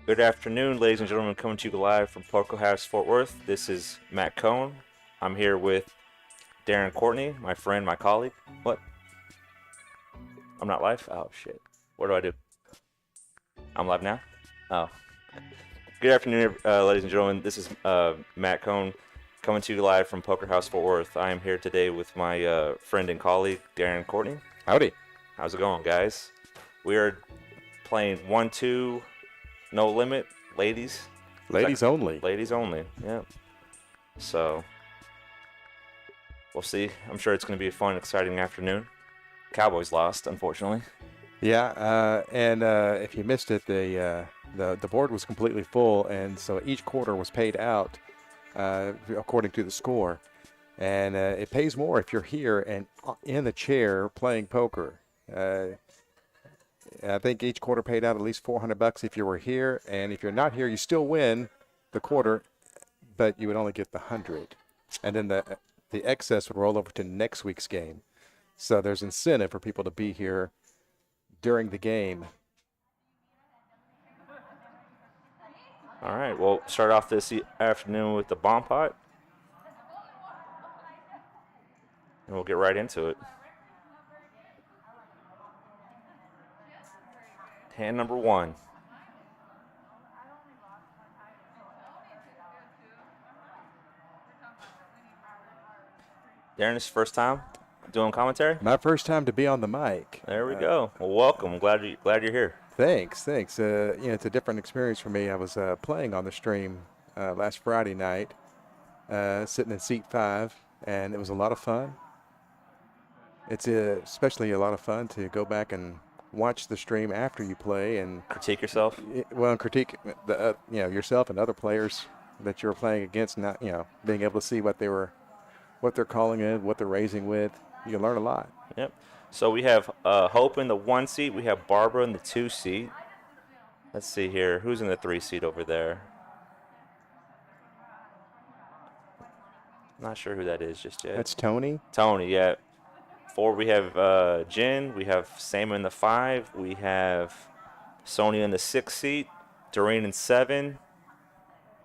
Good afternoon, ladies and gentlemen, coming to you live from Poco House, Fort Worth. This is Matt Cohn. I'm here with Darren Courtney, my friend, my colleague. What? I'm not live? Oh, shit. What do I do? I'm live now? Oh. Good afternoon, ladies and gentlemen. This is Matt Cohn coming to you live from Poker House, Fort Worth. I am here today with my friend and colleague, Darren Courtney. Howdy. How's it going, guys? We are playing 1-2, no limit, ladies. Ladies only. Ladies only, yeah. So, we'll see. I'm sure it's going to be a fun, exciting afternoon. Cowboys lost, unfortunately. Yeah, and if you missed it, the board was completely full, and so each quarter was paid out according to the score. And it pays more if you're here and in the chair playing poker. I think each quarter paid out at least $400 if you were here, and if you're not here, you still win the quarter, but you would only get the 100, and then the excess would roll over to next week's game. So there's incentive for people to be here during the game. All right, we'll start off this afternoon with the bomb pot, and we'll get right into it. Hand number one. Darren, this is first time doing commentary? My first time to be on the mic. There we go. Well, welcome. Glad you're here. Thanks. It's a different experience for me. I was playing on the stream last Friday night, sitting in seat 5, and it was a lot of fun. It's especially a lot of fun to go back and watch the stream after you play and critique yourself. Critique the yourself and other players that you're playing against. Not being able to see what they're calling in, what they're raising with. You can learn a lot. Yep. So we have Hope in the 1 seat. We have Barbara in the 2 seat. Let's see here. Who's in the 3 seat over there? Not sure who that is just yet. That's Tony. Tony, yeah. 4, we have Jen. We have Sam in the 5. We have Sonia in the 6 seat. Doreen in 7.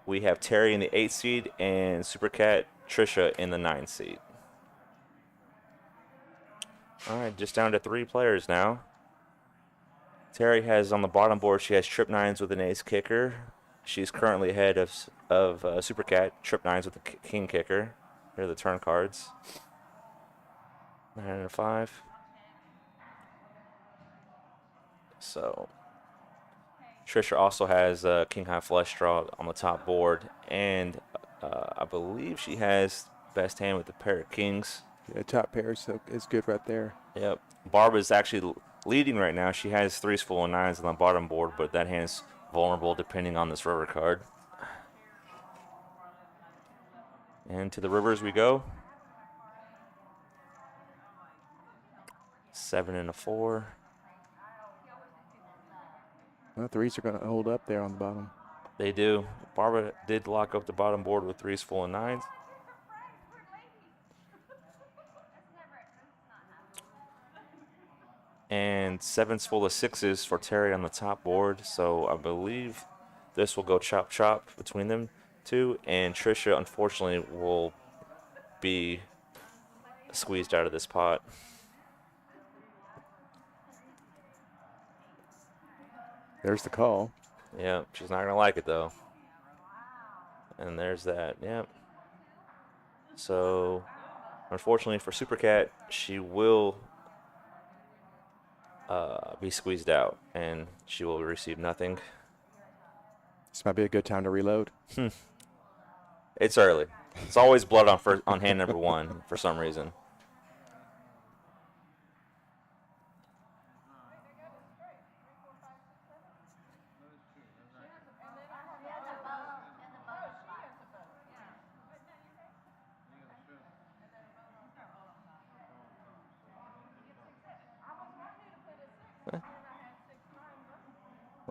We have Terry in the 8 seat. And Supercat Trisha in the 9 seat. All right, just down to 3 players now. Terry has on the bottom board, she has trip 9s with an ace kicker. She's currently ahead of Supercat, trip 9s with a king kicker. Here are the turn cards. 9 and a 5. So Trisha also has king high flush draw on the top board, and I believe she has best hand with the pair of kings. Yeah, top pair is good right there. Yep. Barbara's actually leading right now. She has 3s full of 9s on the bottom board, but that hand's vulnerable depending on this river card. And to the rivers we go. 7 and a 4. Well, 3s are going to hold up there on the bottom. They do. Barbara did lock up the bottom board with 3s full of 9s. And 7s full of 6s for Terry on the top board. So I believe this will go chop chop between them two. And Trisha, unfortunately, will be squeezed out of this pot. There's the call. Yeah, she's not going to like it, though. And there's that, yep. So, unfortunately for Supercat, she will be squeezed out, and she will receive nothing. This might be a good time to reload. It's early. It's always blood on hand number 1 for some reason.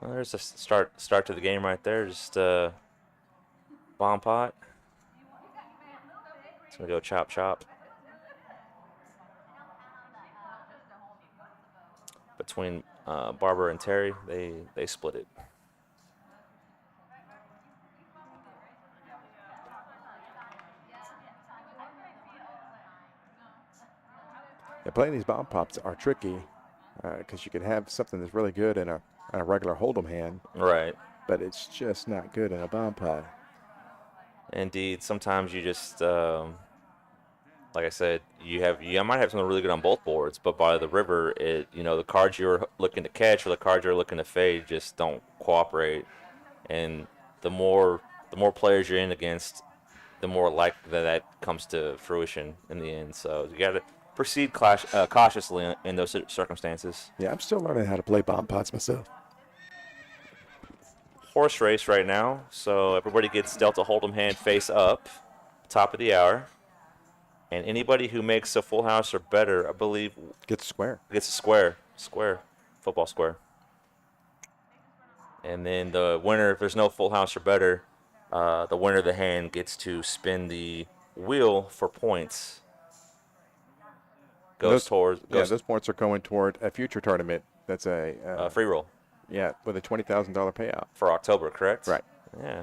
Well, there's a start to the game right there. Just bomb pot. It's gonna go chop chop. Between Barbara and Terry, they split it. playing these bomb pops are tricky because you can have something that's really good in a regular hold'em hand, Right. but it's just not good in a bomb pot. Indeed. Sometimes you just, like I said, you might have something really good on both boards, but by the river, the cards you're looking to catch or the cards you're looking to fade just don't cooperate. And the more players you're in against, the more likely that comes to fruition in the end. So you got to proceed cautiously in those circumstances. Yeah, I'm still learning how to play bomb pots myself. Horse race right now, so everybody gets dealt a hold'em hand face up, top of the hour, and anybody who makes a full house or better, I believe, Gets square. gets a square, football square. And then the winner, if there's no full house or better, the winner of the hand gets to spin the wheel for points. Those points are going toward a future tournament. That's a free roll. Yeah, with a $20,000 payout For October, correct? Right. Yeah.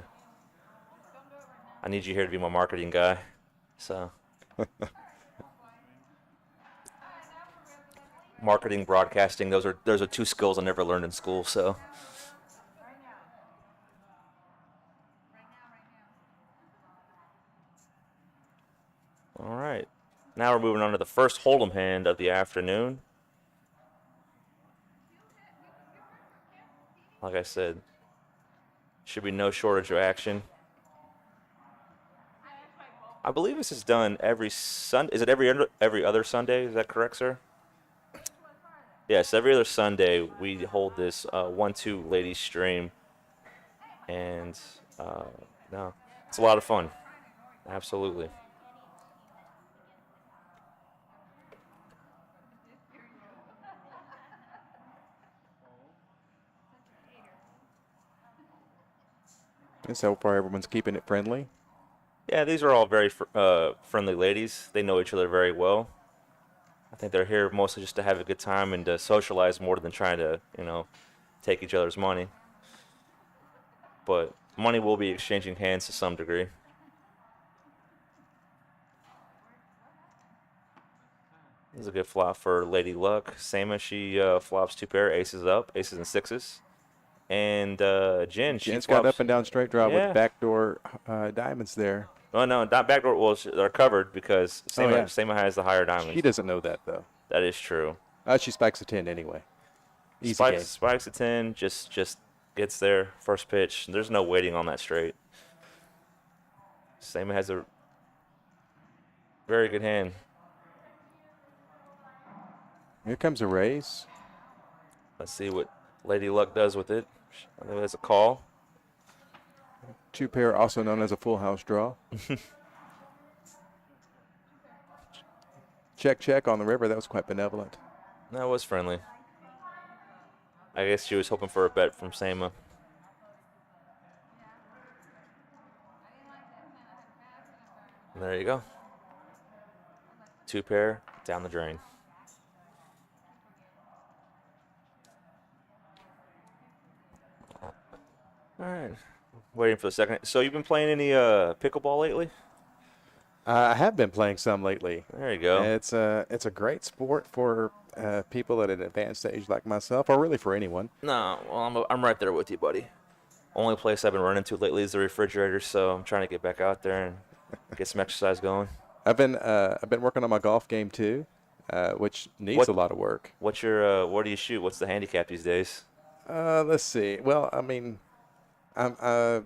I need you here to be my marketing guy. So. Marketing, broadcasting, those are two skills I never learned in school, so. All right. Now we're moving on to the first hold'em hand of the afternoon. Like I said, should be no shortage of action. I believe this is done every Sunday. Is it every other Sunday? Is that correct, sir? Yes, every other Sunday we hold this 1-2 ladies stream, and no, it's a lot of fun. Absolutely. And so far, everyone's keeping it friendly. Yeah, these are all very friendly ladies. They know each other very well. I think they're here mostly just to have a good time and to socialize more than trying to, take each other's money. But money will be exchanging hands to some degree. This is a good flop for Lady Luck. Sama, she flops two pair, aces up, aces and sixes. And Jen's got up and down straight draw with backdoor diamonds there. Well, no, not backdoor. Well, they're covered because Sama has the higher diamonds. She doesn't know that, though. That is true. She spikes a 10 anyway. Easy game. Spikes a 10, just gets there, first pitch. There's no waiting on that straight. Sama has a very good hand. Here comes a raise. Let's see what Lady Luck does with it. There's a call. Two pair, also known as a full house draw. Check on the river. That was quite benevolent. That was friendly. I guess she was hoping for a bet from Sama. And there you go. Two pair, down the drain. All right. Waiting for the second. So you've been playing any pickleball lately? I have been playing some lately. There you go. It's a great sport for people at an advanced age like myself, or really for anyone. No, well, I'm right there with you, buddy. Only place I've been running to lately is the refrigerator, so I'm trying to get back out there and get some exercise going. I've been working on my golf game too, which needs a lot of work. What's your what do you shoot? What's the handicap these days? Let's see. Well, I mean, I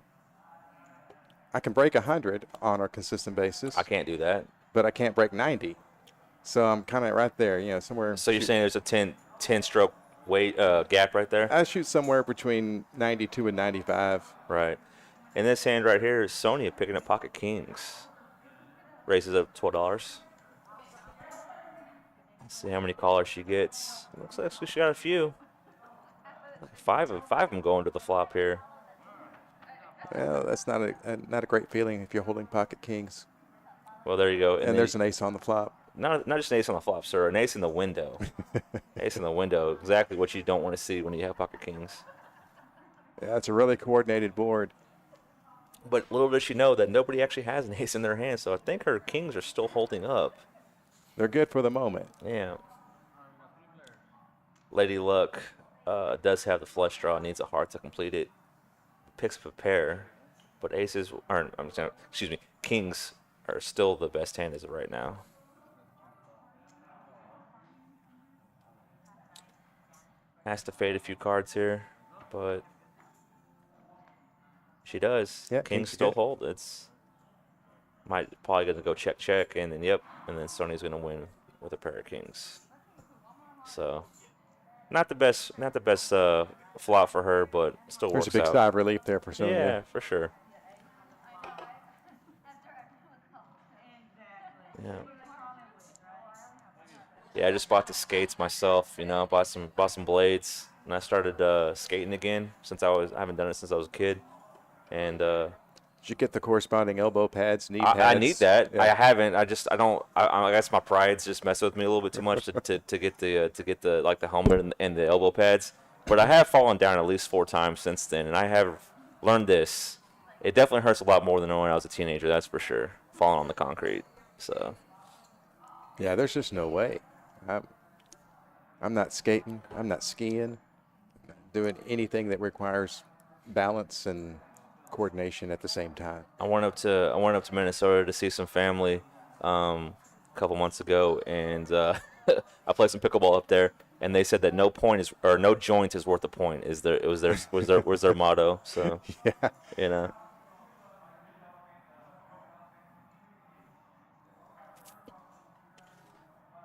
can break 100 on a consistent basis. I can't do that. But I can't break 90. So I'm kind of right there, somewhere. So you're saying there's a 10 stroke weight gap right there? I shoot somewhere between 92 and 95. Right. And this hand right here is Sonia picking up pocket kings. Raises up $12. Let's see how many callers she gets. Looks like she got a few. Five of them going to the flop here. Well, that's not a great feeling if you're holding pocket kings. Well, there you go. And there's an ace on the flop. Not just an ace on the flop, sir. An ace in the window. Ace in the window. Exactly what you don't want to see when you have pocket kings. Yeah, it's a really coordinated board. But little does she know that nobody actually has an ace in their hand, so I think her kings are still holding up. They're good for the moment. Yeah. Lady Luck does have the flush draw, needs a heart to complete it. Picks up a pair, but aces aren't. I'm sorry, excuse me, kings are still the best hand as of right now. Has to fade a few cards here, but she does. Yeah, Kings kings still good. hold. It's might probably gonna go check check, and then yep, and then Sony's gonna win with a pair of kings. So not the best flop for her, but still There's a works big out. sigh of relief there for Sonia. Yeah, for sure. Yeah. Yeah, I just bought the skates myself. You know, bought some blades, and I started skating again since I haven't done it since I was a kid, and Did you get the corresponding elbow pads, knee I need pads? that. Yeah. I haven't. I don't. I guess my pride's just messing with me a little bit too much to get the like the helmet and the elbow pads. But I have fallen down at least 4 times since then, and I have learned this. It definitely hurts a lot more than when I was a teenager. That's for sure. Falling on the concrete. So Yeah, there's just no way. I'm not skating. I'm not skiing. Doing anything that requires balance and coordination at the same time. I went up to Minnesota to see some family a couple months ago, and I played some pickleball up there. And they said that no point is or no joint is worth a point. Was their motto. So Yeah. you know.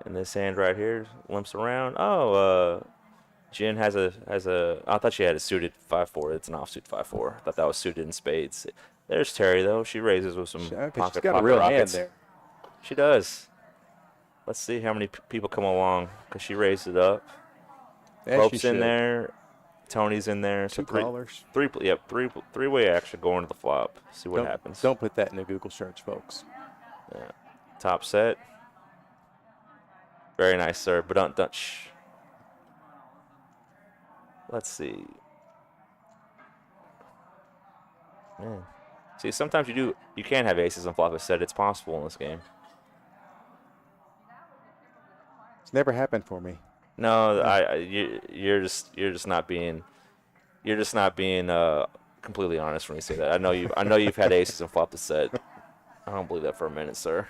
And this hand right here limps around. Oh, Jin has a. I thought she had a suited 5-4. It's an offsuit 5-4. I thought that was suited in spades. There's Terry though. She raises with some Okay, she's pocket got a real rockets. hand there. She does. Let's see how many people come along because she raised it up. Yeah, Pope's she in should. there. Tony's in there. So Two callers. three-way action going to the flop. See what happens. Don't put that in a Google search, folks. Yeah. Top set. Very nice, sir. But don't shh. Let's see. Man. See, sometimes you can have aces on flop as set. It's possible in this game. It's never happened for me. No, you're just not being completely honest when you say that. I know you've had aces and flop the set. I don't believe that for a minute, sir.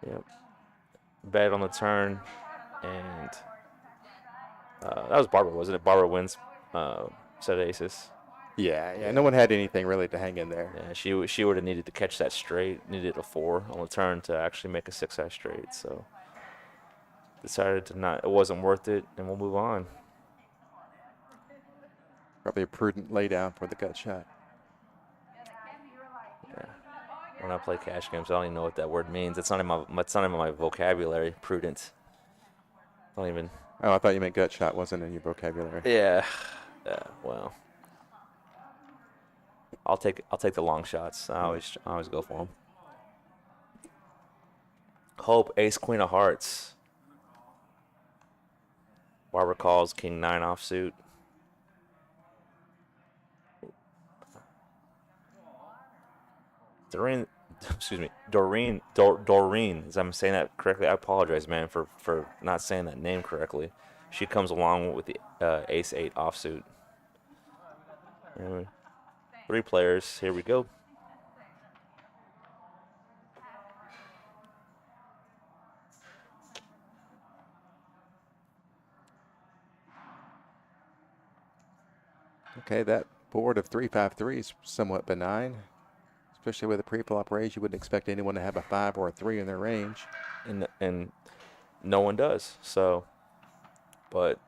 Yep. Bet on the turn, and that was Barbara, wasn't it? Barbara wins set aces. Yeah. No one had anything really to hang in there. Yeah, she would have needed to catch that straight. Needed a 4 on the turn to actually make a 6-high straight. So decided to not. It wasn't worth it, and we'll move on. Probably a prudent laydown for the gut shot. Yeah. When I play cash games, I don't even know what that word means. It's not in my vocabulary. Prudent. Don't even. Oh, I thought you meant gut shot wasn't in your vocabulary. Yeah. Yeah. Well. I'll take the long shots. I always go for them. Hope ace queen of hearts. Barbara calls king 9 offsuit. Doreen, excuse me, Doreen. As I'm saying that correctly, I apologize, man, for not saying that name correctly. She comes along with the ace 8 offsuit. Anyway, 3 players. Here we go. Okay, that board of 3-5-3 is somewhat benign, especially with a pre-flop raise. You wouldn't expect anyone to have a 5 or a 3 in their range. And no one does. So, but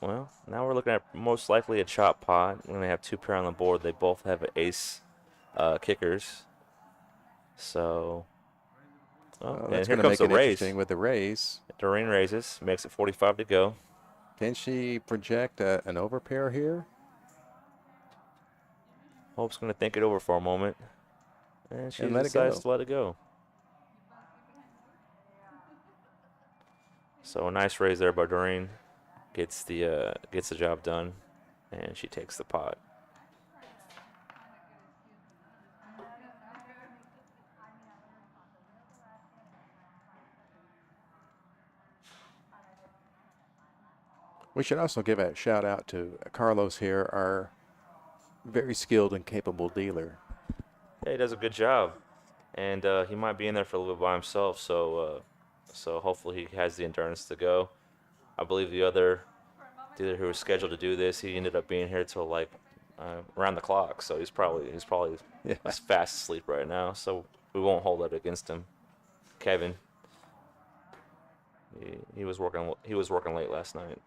well, now we're looking at most likely a chop pot. We're gonna have 2 pair on the board. They both have ace kickers. So, That's and here going to comes make the it raise. interesting with the raise. Doreen raises, makes it 45 to go. Can she project an overpair here? Hope's gonna think it over for a moment, and she let it decides go. to let it go. So a nice raise there by Doreen. Gets the job done, and she takes the pot. We should also give a shout out to Carlos here, our very skilled and capable dealer. Yeah, he does a good job, and he might be in there for a little bit by himself. So hopefully he has the endurance to go. I believe the other dealer who was scheduled to do this, he ended up being here till like around the clock. So he's probably Yeah. fast asleep right now. So we won't hold that against him. Kevin, he was working late last night.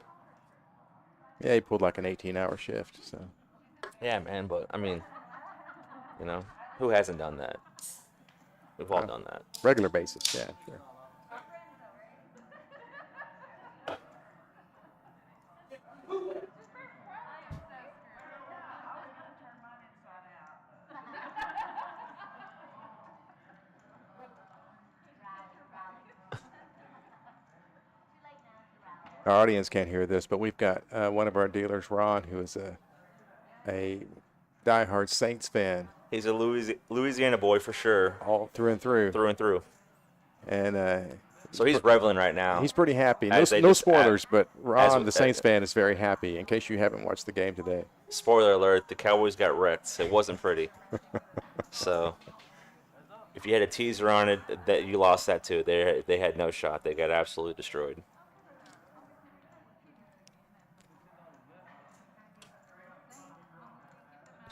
Yeah, he pulled like an 18-hour shift. So Yeah, man. But I mean, who hasn't done that? We've all done that. regular basis. Yeah, sure. Our audience can't hear this, but we've got one of our dealers, Ron, who is a diehard Saints fan, He's a Louisiana boy for sure, all through and through. through and through. And So he's reveling right now. he's pretty happy. No, As they no just- spoilers, but Ron, as- the Saints fan, is very happy. In case you haven't watched the game today. Spoiler alert: the Cowboys got wrecked. It wasn't pretty. So, if you had a teaser on it, that you lost that too. They had no shot. They got absolutely destroyed.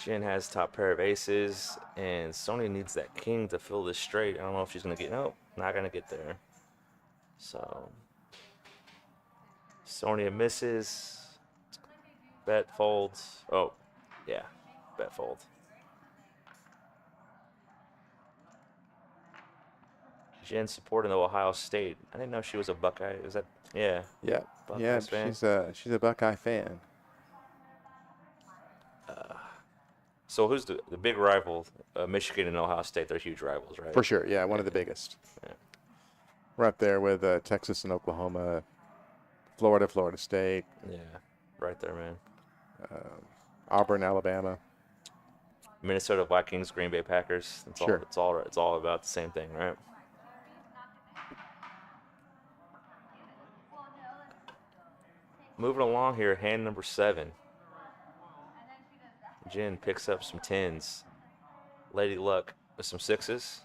Jen has top pair of aces, and Sony needs that king to fill this straight. I don't know if she's gonna get. Nope, not gonna get there. So, Sonia misses. Bet folds. Oh, yeah, bet fold. Jen supporting the Ohio State. I didn't know she was a Buckeye. Is that? Yeah. Yeah, Buckeyes yeah, fan. she's a Buckeye fan. So who's the big rival? Michigan and Ohio State. They're huge rivals, right? For sure, yeah, one of the biggest. Yeah. We're up there with Texas and Oklahoma, Florida State, Yeah, right there, man. Auburn, Alabama. Minnesota Vikings, Green Bay Packers. Sure. It's all about the same thing, right? Moving along here, hand number 7. Jen picks up some 10s. Lady Luck with some 6s.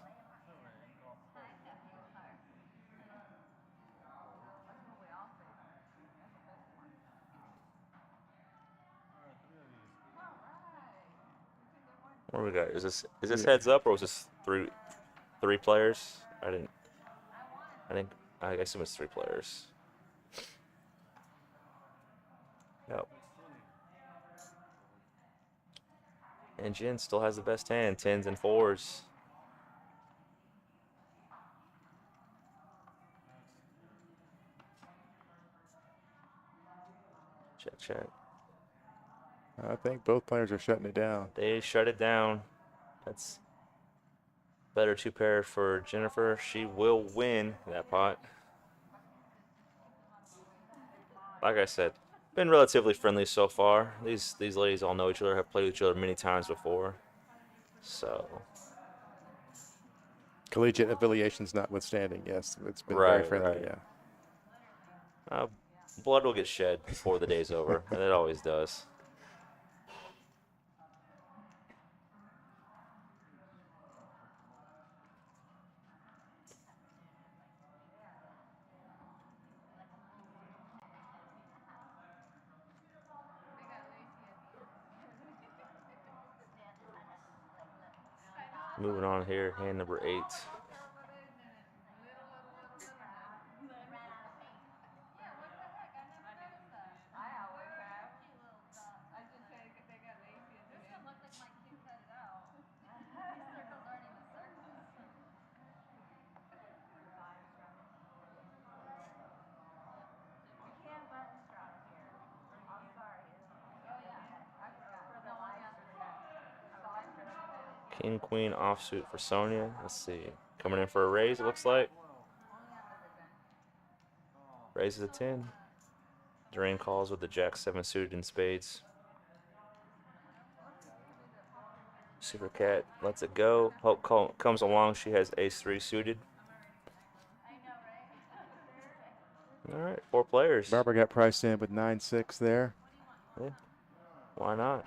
What do we got? Is this heads up or was this three players? I assume it's 3 players. Yep. And Jen still has the best hand, 10s and 4s. Check. I think both players are shutting it down. They shut it down. That's better 2 pair for Jennifer. She will win that pot. Like I said, been relatively friendly so far. These ladies all know each other, have played with each other many times before. So Collegiate affiliations notwithstanding, yes, it's been very Right, friendly. right. Yeah. blood will get shed before the day's over. And it always does. Moving on here, hand number 8. King, Queen, offsuit for Sonia. Let's see. Coming in for a raise, it looks like. Raises a 10. Drain calls with the Jack 7 suited in spades. Super Cat lets it go. Hope comes along. She has ace 3 suited. All right, 4 players. Barber got priced in with 9-6 there. Yeah, why not?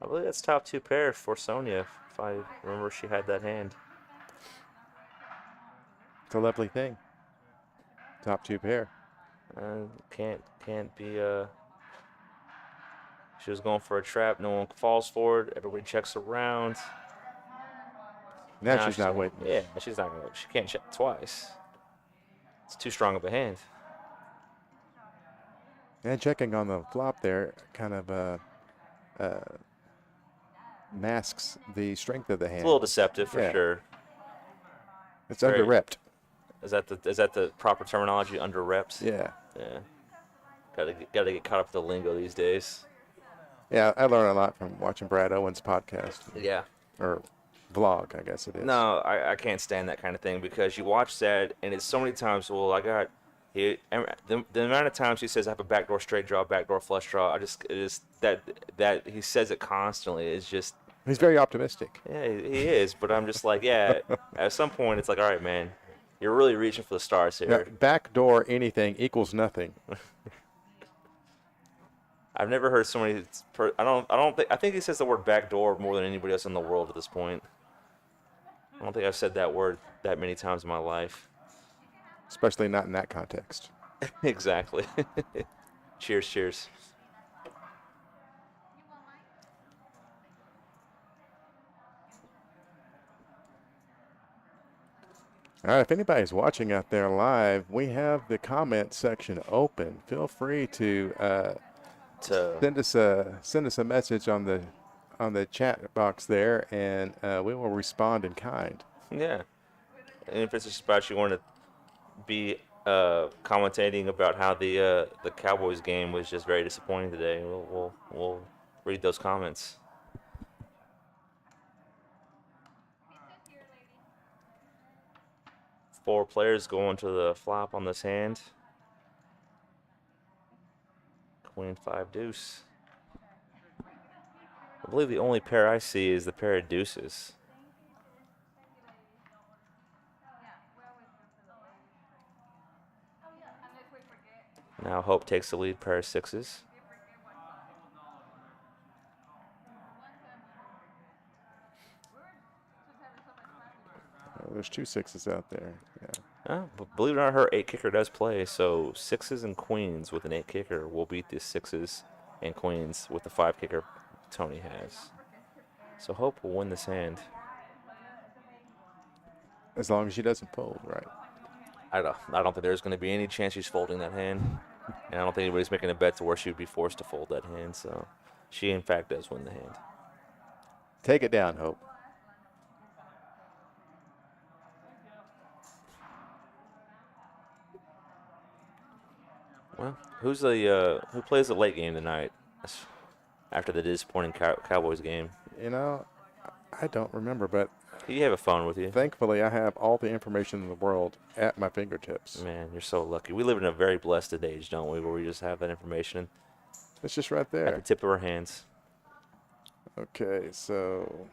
I believe that's top 2 pair for Sonia, if I remember she had that hand. It's a lovely thing. Top 2 pair. Can't be She was going for a trap. No one falls for it. Everybody checks around. Now she's not gonna, waiting. Yeah, she's not gonna. She can't check twice. It's too strong of a hand. And checking on the flop there kind of masks the strength of the hand. It's a little deceptive for sure. It's under-repped. Is that the proper terminology? Under-repped? Yeah. Yeah. Gotta get caught up with the lingo these days. Yeah, I learned a lot from watching Brad Owen's podcast. Yeah. Or vlog, I guess it is. No, I can't stand that kind of thing because you watch that and it's so many times. Well, the amount of times he says I have a backdoor straight draw, backdoor flush draw. It is that he says it constantly. It's just. He's very optimistic. Yeah, he is, but I'm just like, yeah. At some point, it's like, all right, man, you're really reaching for the stars here. Yeah, backdoor anything equals nothing. I've never heard somebody. I think he says the word backdoor more than anybody else in the world at this point. I don't think I've said that word that many times in my life. Especially not in that context. Exactly. Cheers, cheers. All right, if anybody's watching out there live, we have the comment section open. Feel free to send us a message on the chat box there, and we will respond in kind. Yeah, and if it's just about you want to be commentating about how the Cowboys game was just very disappointing today, we'll read those comments. Four players going to the flop on this hand. Queen 5 deuce. I believe the only pair I see is the pair of deuces. Now Hope takes the lead, pair of sixes. There's 2 sixes out there. Yeah. But believe it or not, her 8 kicker does play, so sixes and queens with an 8 kicker will beat the sixes and queens with the 5 kicker Tony has. So Hope will win this hand. As long as she doesn't fold, right? I don't think there's going to be any chance she's folding that hand. And I don't think anybody's making a bet to where she would be forced to fold that hand. So she, in fact, does win the hand. Take it down, Hope. Well, who plays the late game tonight after the disappointing Cowboys game? You know, I don't remember, but you have a phone with you. Thankfully, I have all the information in the world at my fingertips. Man, you're so lucky. We live in a very blessed age, don't we, where we just have that information. It's just right there. At the tip of our hands. Okay, so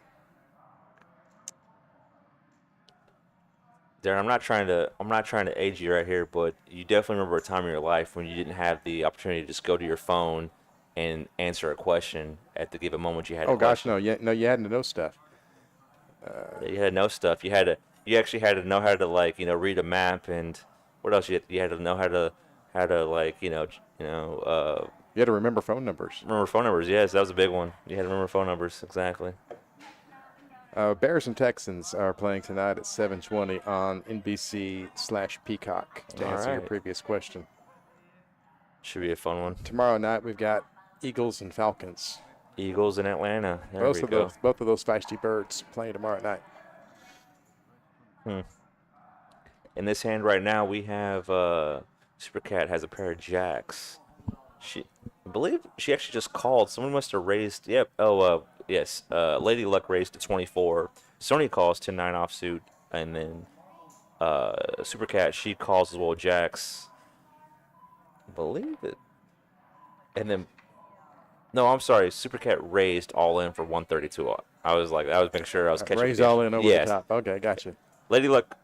Darren, I'm not trying to age you right here, but you definitely remember a time in your life when you didn't have the opportunity to just go to your phone and answer a question at the given moment you had. Oh gosh, no, you had to know stuff. You had to know stuff. You actually had to know how to read a map, and what else? You had to know how to you had to remember phone numbers. Remember phone numbers, yes, that was a big one. You had to remember phone numbers, exactly. Bears and Texans are playing tonight at 7:20 on NBC/Peacock. To answer your previous question, should be a fun one. Tomorrow night we've got Eagles and Falcons. Eagles in Atlanta. Both of those feisty birds playing tomorrow night. In this hand right now, we have Supercat has a pair of jacks. I believe she actually just called. Someone must have raised. Yep. Yes. Lady Luck raised to 24. Sony calls 10-9 offsuit, and then Supercat, she calls as well jacks. I believe it. And then. No, I'm sorry. Supercat raised all in for 132. I was making sure I was catching. Raised all in over the top. Okay, gotcha. Lady Luck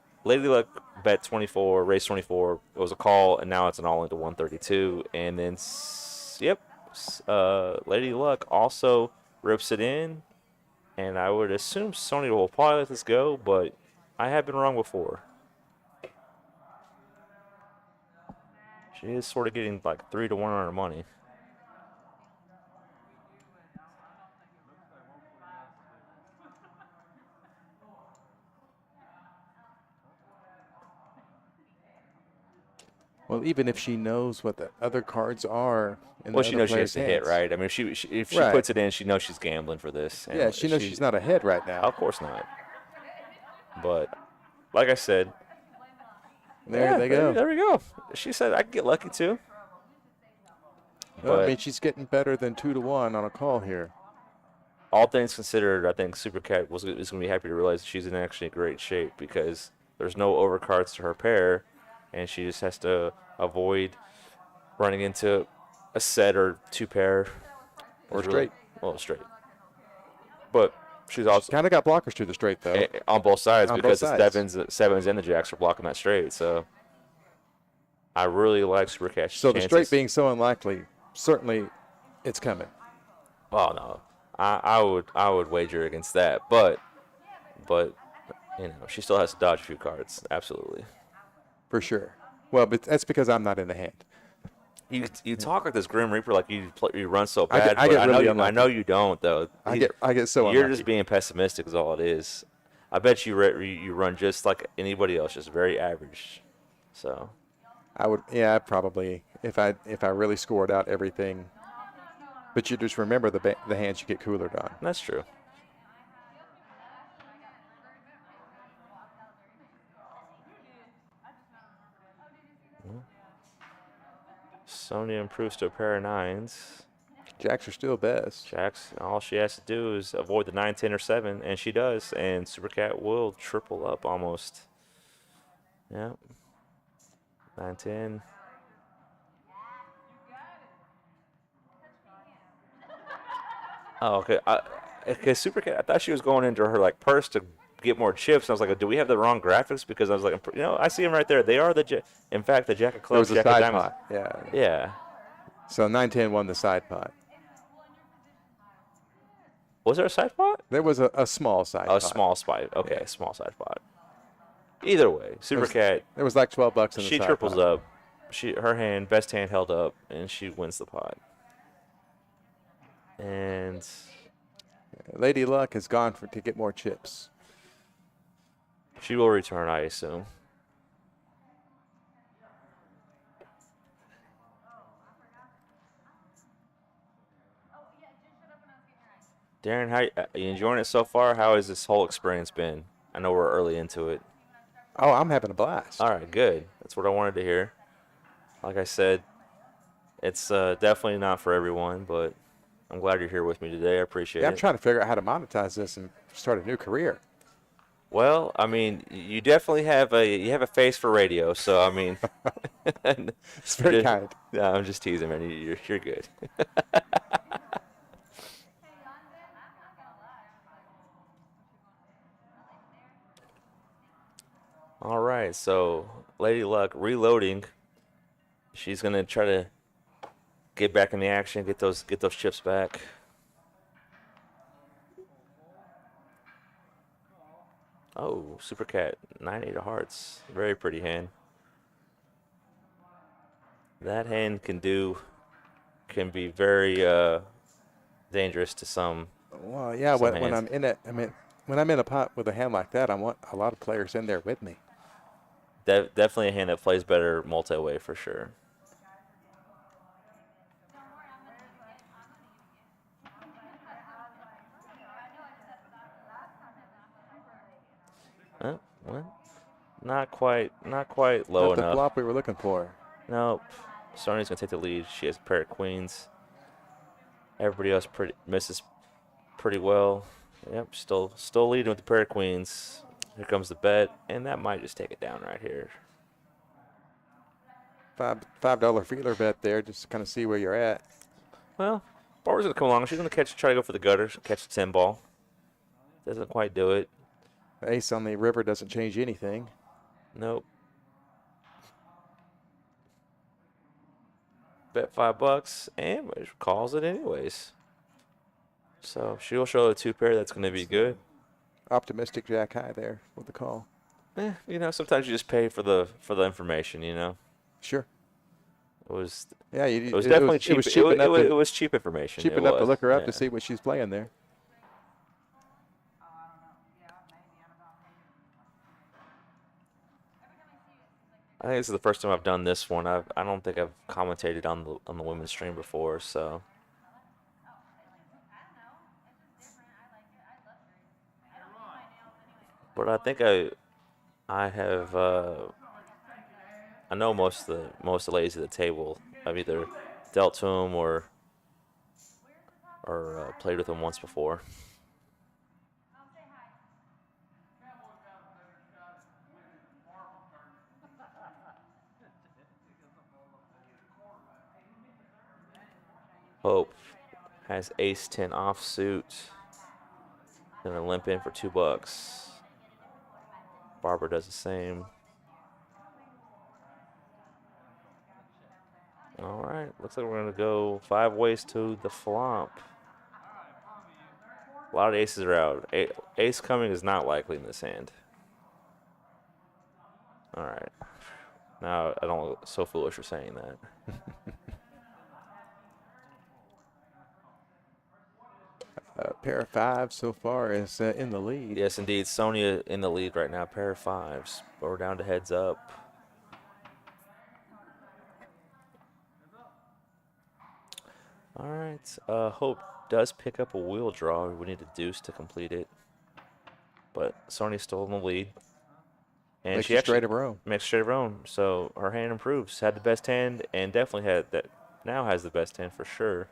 bet 24, race 24. It was a call, and now it's an all into 132. And then, yep, Lady Luck also rips it in. And I would assume Sony will probably let this go, but I have been wrong before. She is sort of getting like 3-1 on her money. Well, even if she knows what the other cards are in Well, the she other knows she has player's to hit, hands. right? I mean, if she Right. puts it in, she knows she's gambling for this. And Yeah, she knows she's not ahead right now. Of course not. But like I said, There they go. There we go. She said I could get lucky too. Well, I mean, she's getting better than 2-1 on a call here. All things considered, I think Super Cat is going to be happy to realize she's in actually great shape because there's no overcards to her pair, and she just has to avoid running into a set or two pair. Or straight. Well, straight. But she's also kind of got blockers to the straight, though. On both sides On because both the sevens and the jacks are blocking that straight. So I really like Super Cat's So chances. the straight being so unlikely, certainly it's coming. Oh no, I would wager against that, but you know she still has to dodge a few cards. Absolutely, for sure. Well, but that's because I'm not in the hand. You talk like this Grim Reaper like you run so bad. I get really I know you don't though. I get so You're unlucky. just being pessimistic is all it is. I bet you run just like anybody else, just very average. So I would, yeah, probably if I really scored out everything. But you just remember the hands you get coolered on. That's true. Sonya improves to a pair of nines. Jacks are still best. Jacks, all she has to do is avoid the 9, 10, or 7, and she does. And Super Cat will triple up almost. Yep. 9, 10. Oh, okay. Okay, Super Cat, I thought she was going into her like purse to get more chips. And I was like, do we have the wrong graphics? Because I was like, I see them right there. They are in fact, the Jack of Clubs. There was a side pot. Yeah. Yeah. So 9-10 won the side pot. Was there a side pot? There was a small side pot. A small side. Okay, Yeah. Small side pot. Either way, Super Cat. There was like $12 in the side She triples pot. up. Her best hand held up, and she wins the pot. And Lady Luck has gone to get more chips. she will return, I assume. Darren, how are you enjoying it so far? How has this whole experience been? I know we're early into it. Oh, I'm having a blast. All right, good. That's what I wanted to hear. Like I said, it's definitely not for everyone, but I'm glad you're here with me today. I appreciate it. I'm trying to figure out how to monetize this and start a new career. Well, I mean, you definitely have a face for radio, so I mean, it's very kind. No, I'm just teasing, man. You're good. All right, so Lady Luck reloading. She's gonna try to get back in the action, get those chips back. Oh, Super Cat, 9-8 of hearts. Very pretty hand. That hand can be very dangerous to some. Well, yeah. Some When hands. I'm in it, when I'm in a pot with a hand like that, I want a lot of players in there with me. Definitely a hand that plays better multi-way for sure. Well, not quite low Not the enough. flop we were looking for. Nope. Sonya's gonna take the lead. She has a pair of queens. Everybody else misses pretty well. Yep, still leading with the pair of queens. Here comes the bet, and that might just take it down right here. $5 feeler bet there, just to kind of see where you're at. Well, Barbara's gonna come along. She's gonna try to go for the gutter, catch the 10 ball. Doesn't quite do it. Ace on the river doesn't change anything. Nope. Bet $5 and calls it anyways. So she'll show a 2-pair that's going to be good. Optimistic jack high there with the call. You know, sometimes you just pay for the information. You know. Sure. It was. Yeah, It was definitely cheap. It was cheap enough. It was cheap information. Cheap it enough to was. look her up Yeah. to see what she's playing there. I think this is the first time I've done this one. I don't think I've commentated on the women's stream before, so. But I think I have I know most of the ladies at the table. I've either dealt to them or played with them once before. Hope has ace 10 offsuit. Gonna limp in for $2. Barbara does the same. All right, looks like we're gonna go 5 ways to the flop. A lot of aces are out. Ace coming is not likely in this hand. All right. Now I don't look so foolish for saying that. Pair of 5 so far is in the lead. Yes, indeed. Sonia in the lead right now. Pair of 5s. But we're down to heads up. All right. Hope does pick up a wheel draw. We need a deuce to complete it. But Sonia's still in the lead. And Makes she a actually straight of her own. makes straight of her own. So her hand improves. Had the best hand and definitely had that. Now has the best hand for sure.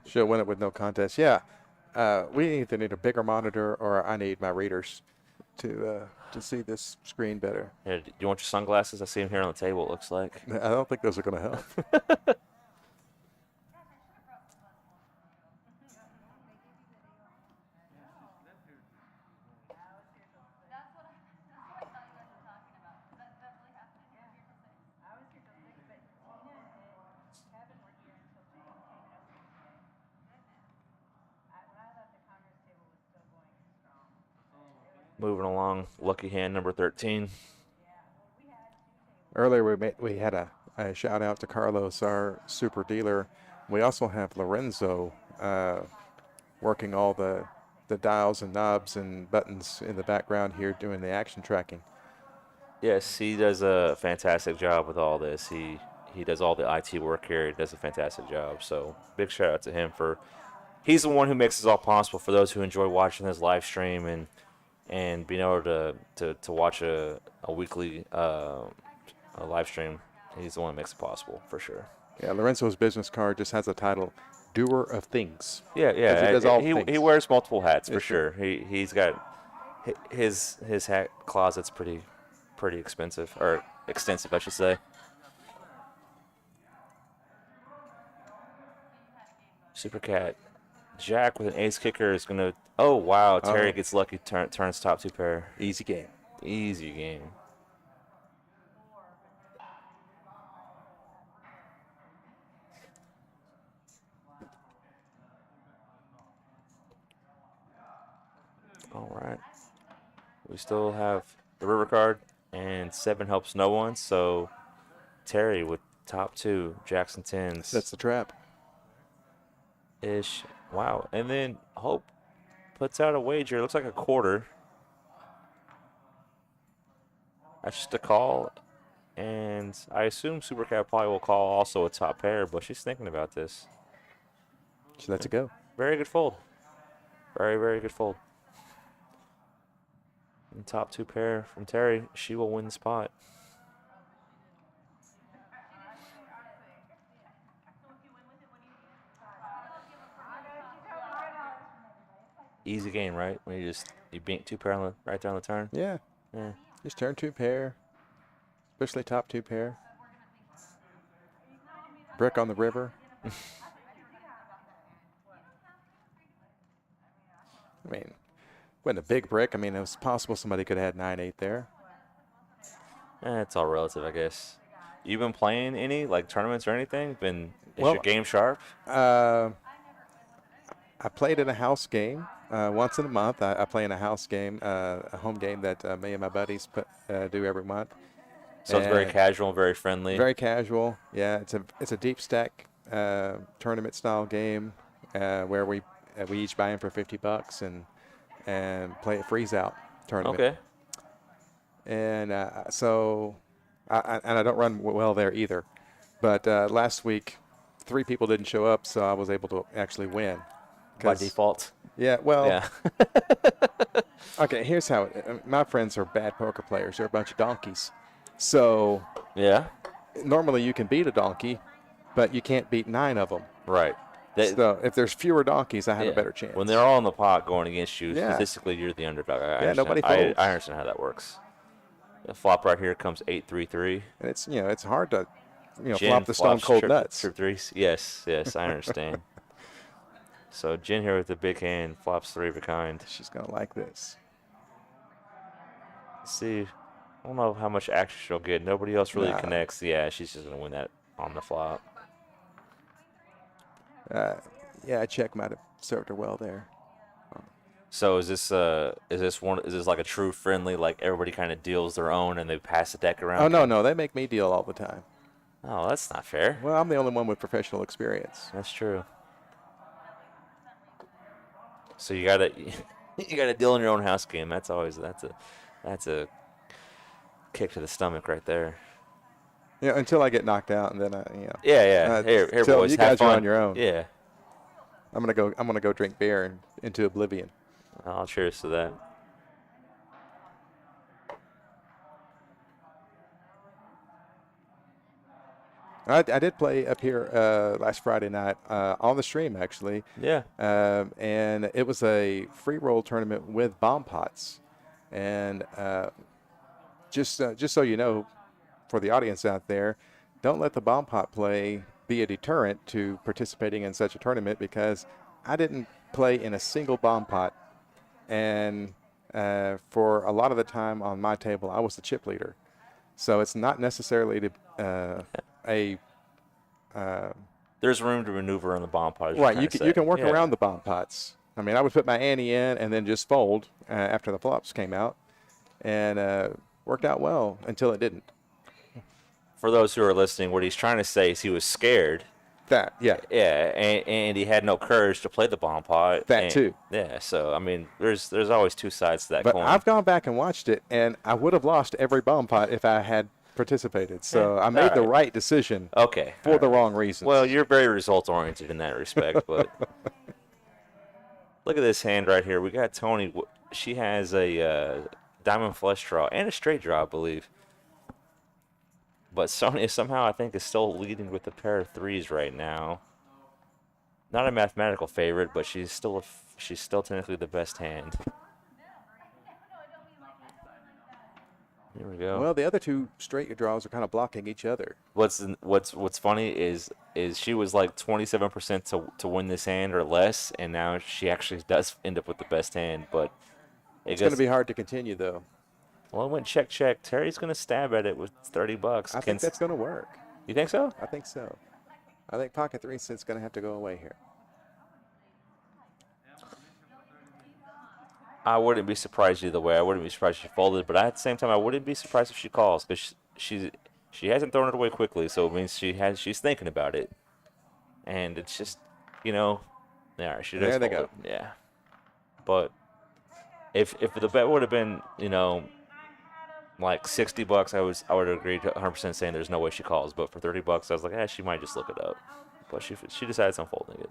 She'll win it with no contest. Yeah. We either need a bigger monitor or I need my readers to see this screen better. Here, do you want your sunglasses? I see them here on the table, it looks like. I don't think those are going to help. Moving along, lucky hand number 13. Earlier we had a shout out to Carlos, our super dealer. We also have Lorenzo working all the dials and knobs and buttons in the background here doing the action tracking. Yes, he does a fantastic job with all this. He does all the IT work here. He does a fantastic job. So big shout out to him for. He's the one who makes this all possible for those who enjoy watching this live stream and being able to watch a weekly a live stream. He's the one that makes it possible for sure. Yeah, Lorenzo's business card just has a title, Doer of Things. Yeah. He does all things. He wears multiple hats for sure. He's got his hat closet's pretty expensive, or extensive, I should say. Super Cat. Jack with an ace kicker is going to... Oh, wow. Terry gets lucky, turns top 2 pair. Easy game. Easy game. All right. We still have the river card, and 7 helps no one, so Terry with top 2, Jacks and 10s. That's the trap. Ish. Wow. And then Hope puts out a wager. It looks like a quarter. That's just a call. And I assume Supercat probably will call also a top pair, but she's thinking about this. So that's a go. Very good fold. Very, very good fold. And top 2 pair from Terry. She will win the spot. Easy game, right? When you bink 2 pair right there on the turn. Yeah. Just turn 2 pair, especially top 2 pair. Brick on the river. I mean, wasn't a big brick. I mean, it was possible somebody could have had 9-8 there. It's all relative, I guess. You been playing any like tournaments or anything? Is your Well, game sharp? I played in a house game once in a month. I play in a house game, a home game that me and my buddies do every month. So it's very And casual, very friendly. very casual. Yeah, it's a deep stack tournament style game where we each buy in for $50 and play a freeze out tournament. Okay. And so I don't run well there either. But last week, 3 people didn't show up, so I was able to actually win. By default. Yeah, well, Yeah. okay, here's how my friends are bad poker players. They're a bunch of donkeys. So Yeah. normally you can beat a donkey, but you can't beat 9 of them. Right. So if there's fewer donkeys, I have Yeah. a better chance. When they're all in the pot going against you, Yeah. statistically you're the underdog. I Yeah, understand. nobody folds. I understand how that works. The flop right here comes 8-3-3. And it's hard to Jen flop the stone flops cold nuts. Trip threes. Yes, I understand. So Jen here with the big hand flops 3 of a kind. She's gonna like this. Let's see, I don't know how much action she'll get. Nobody else really Nah. connects. Yeah, she's just gonna win that on the flop. Yeah, check might have served her well there. So is this like a true friendly, like everybody kind of deals their own and they pass the deck around? Oh no, they make me deal all the time. Oh, that's not fair. Well, I'm the only one with professional experience. That's true. So you gotta deal in your own house game. That's a kick to the stomach right there. Yeah, until I get knocked out, and then Yeah. Here, so boys. you have guys are fun. on your own. Yeah. I'm gonna go drink beer and into oblivion. I'll cheers to that. I did play up here last Friday night on the stream actually. Yeah. And it was a free roll tournament with bomb pots, and just so you know, for the audience out there, don't let the bomb pot play be a deterrent to participating in such a tournament, because I didn't play in a single bomb pot, and for a lot of the time on my table, I was the chip leader. So it's not necessarily There's room to maneuver on the bomb pot. right. You can work around the bomb pots. I mean, I would put my ante in and then just fold after the flops came out, and worked out well until it didn't. For those who are listening, what he's trying to say is he was scared. Yeah. Yeah, and he had no courage to play the bomb pot. Too. Yeah, so I mean, there's always 2 sides to that But coin. I've gone back and watched it, and I would have lost every bomb pot if I had participated. So I made the right decision. Okay. For the wrong reasons. Well, you're very result oriented in that respect, but look at this hand right here. We got Tony. She has a diamond flush draw and a straight draw, I believe. But Sonia somehow I think is still leading with a pair of 3s right now. Not a mathematical favorite, but she's still technically the best hand. Here we go. Well, the other 2 straight draws are kind of blocking each other. What's funny is she was like 27% to win this hand or less, and now she actually does end up with the best hand. But It's going to be hard to continue, though. Well, it went check. Terry's gonna stab at it with $30. I think that's going to work. You think so? I think so. I think pocket 3 cents going to have to go away here. I wouldn't be surprised either way. I wouldn't be surprised if she folded, but at the same time, I wouldn't be surprised if she calls, because she hasn't thrown it away quickly, so it means she's thinking about it, and it's just, yeah, she does. There they fold go. it. Yeah, but if the bet would have been, like $60, I would agree to 100% saying there's no way she calls, but for $30, I was like, she might just look it up, but she decides on folding it.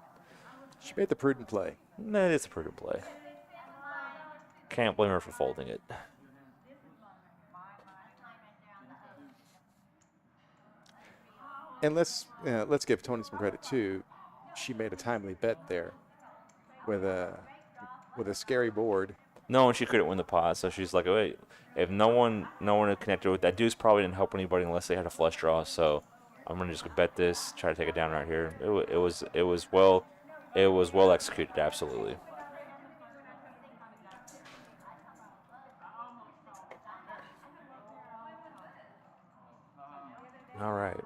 She made the prudent play. Nah, it's a prudent play. Can't blame her for folding it. And let's give Tony some credit too. She made a timely bet there with a scary board. No, and she couldn't win the pot, so she's like, wait, if no one had connected with that, deuce probably didn't help anybody unless they had a flush draw. So I'm gonna just bet this, try to take it down right here. It was well executed, absolutely. All right.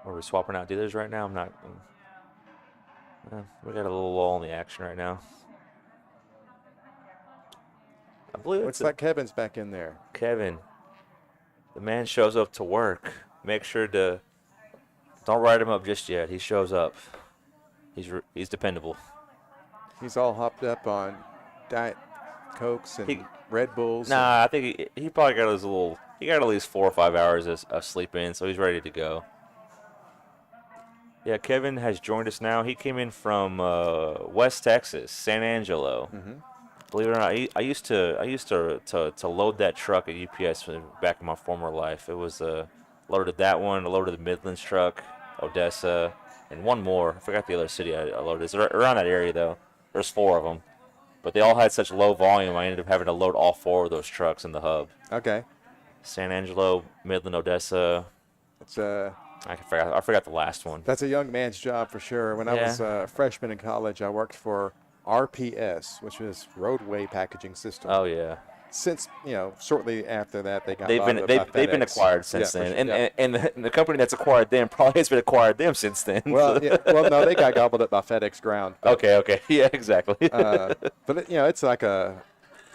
Are we swapping out dealers right now? I'm not. We got a little lull in the action right now. I believe Looks like Kevin's back in there. Kevin. The man shows up to work. Make sure to don't write him up just yet. He shows up. He's dependable. He's all hopped up on Diet Cokes and Red Bulls. Nah, I think he probably got his little. He got at least 4 or 5 hours of sleep in, so he's ready to go. Yeah, Kevin has joined us now. He came in from West Texas, San Angelo. Mm-hmm. Believe it or not, I used to load that truck at UPS back in my former life. It was loaded that one, I loaded the Midlands truck, Odessa, and one more. I forgot the other city I loaded. It's around that area though. There's 4 of them, but they all had such low volume. I ended up having to load all 4 of those trucks in the hub. Okay. San Angelo, Midland, Odessa. It's I forgot the last one. That's a young man's job for sure. When I was a freshman in college, I worked for RPS, which was Roadway Packaging System. Oh yeah. Since shortly after that, they got they've been acquired since then, and the company that's acquired them probably has been acquired them since then. Well, no, they got gobbled up by FedEx Ground. But, okay, yeah, exactly. But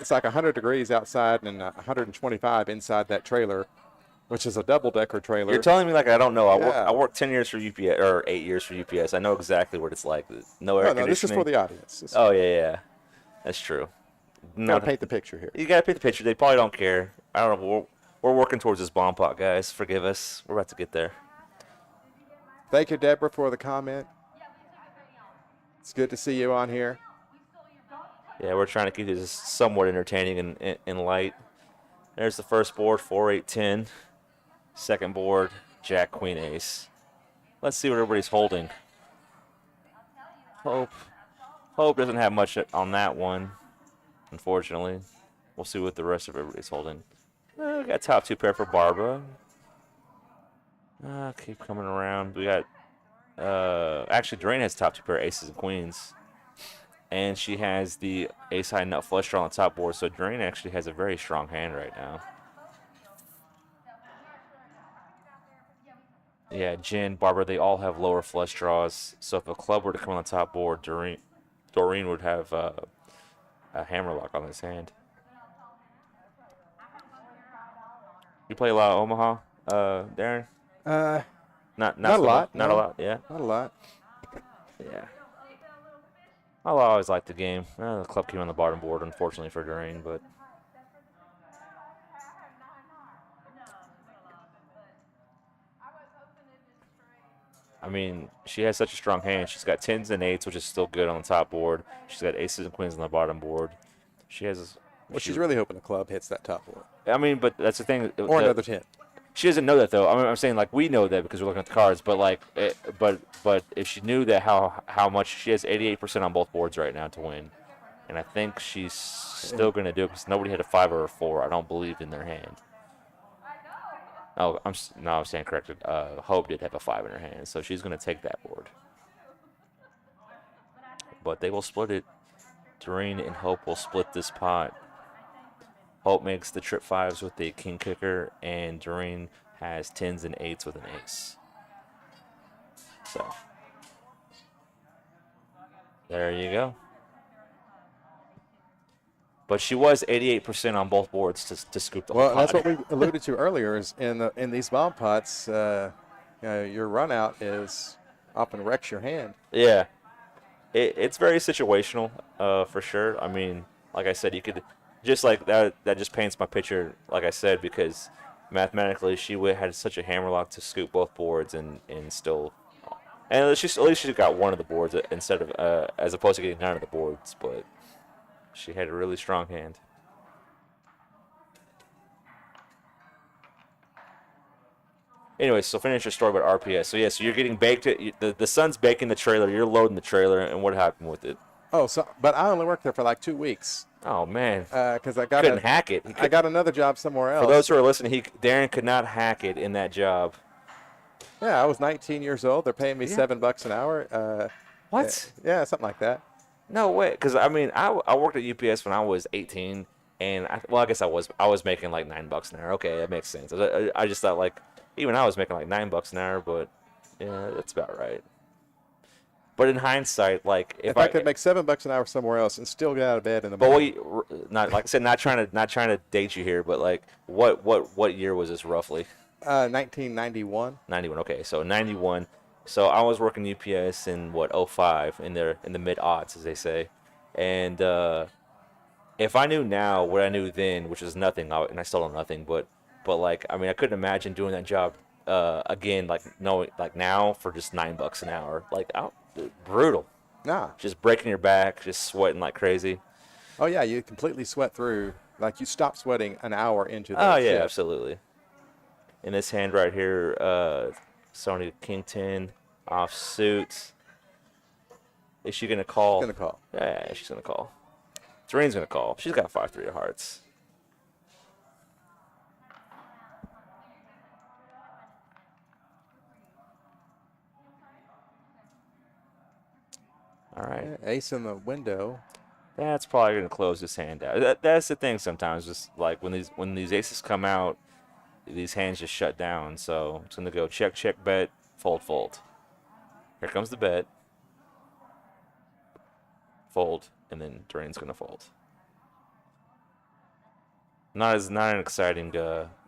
it's like 100 degrees outside and 125 inside that trailer, which is a double-decker trailer. You're telling me like I don't know. I worked 10 years for UPS or 8 years for UPS. I know exactly what it's like. No air conditioning. No, this is for the audience. Yeah, that's true. You gotta paint the picture here. You gotta paint the picture. They probably don't care. I don't know. We're working towards this bomb pot, guys. Forgive us. We're about to get there. Thank you, Deborah, for the comment. It's good to see you on here. Yeah, we're trying to keep this somewhat entertaining and light. There's the first board, 4-8-10. Second board, Jack, Queen, Ace. Let's see what everybody's holding. Hope doesn't have much on that one, unfortunately. We'll see what the rest of everybody's holding. We got top 2 pair for Barbara. Keep coming around. We got, actually, Doreen has top 2 pair aces and queens. And she has the ace high nut flush draw on the top board, so Doreen actually has a very strong hand right now. Yeah, Jen, Barbara, they all have lower flush draws. So if a club were to come on the top board, Doreen would have a hammerlock on his hand. You play a lot of Omaha, Darren? Not a lot. Not a lot. Yeah. Not a lot. Yeah. I always liked the game. The club came on the bottom board, unfortunately for Doreen, but. I mean, she has such a strong hand. She's got 10s and 8s, which is still good on the top board. She's got aces and queens on the bottom board. She has. Well, she's really hoping the club hits that top board. I mean, but that's the thing. Or another 10. She doesn't know that though. I mean, I'm saying like we know that because we're looking at the cards. But like, but if she knew that how much she has 88% on both boards right now to win, and I think she's still going to do it because nobody had a 5 or a 4. I don't believe in their hand. Oh, I'm saying corrected. Hope did have a 5 in her hand, so she's going to take that board. But they will split it. Doreen and Hope will split this pot. Hope makes the trip 5s with the king kicker, and Doreen has 10s and 8s with an ace. So, there you go. But she was 88% on both boards to scoop the whole pot. Well, that's what we alluded to earlier. Is in these bomb pots, your run out is often wrecks your hand. Yeah, it's very situational, for sure. I mean, like I said, you could just like that. That just paints my picture, like I said, because mathematically she had such a hammerlock to scoop both boards and still, and at least she got one of the boards instead of as opposed to getting 9 of the boards, but. She had a really strong hand. Anyway, so finish your story about RPS. So, yeah, so you're getting baked. The sun's baking the trailer. You're loading the trailer. And what happened with it? Oh, but I only worked there for like 2 weeks. Oh, man. Because I couldn't hack it. I got another job somewhere else. For those who are listening, Darren could not hack it in that job. Yeah, I was 19 years old. They're paying me $7 an hour. What? Yeah, something like that. No way, because I mean, I worked at UPS when I was 18, and I guess I was making like $9 an hour. Okay, that makes sense. I just thought like Even I was making like $9 an hour, but yeah, that's about right. But in hindsight, like If I could make $7 an hour somewhere else and still get out of bed in the but morning. not like I said, not trying to date you here, but like what year was this roughly? 1991. 91. Okay, so 91. So I was working UPS in what, '05, in the mid aughts, as they say, and if I knew now what I knew then, which is nothing, and I still know nothing, but like I mean, I couldn't imagine doing that job again, like knowing like now for just $9 an hour, like brutal, Nah. just breaking your back, just sweating like crazy. Oh yeah, you completely sweat through. Like you stop sweating an hour into Oh the yeah, shift. absolutely. In this hand right here, Sony King 10 off suit. Is she gonna She's call? gonna call. Yeah, she's gonna call. Serene's gonna call. She's got 5-3 of hearts. All right. Yeah, ace in the window. That's probably gonna close this hand out. That's the thing sometimes. Just like when these aces come out, these hands just shut down. So it's gonna go check, check, bet, fold, fold. Here comes the bet. Fold, and then Drain's gonna fold. Not an exciting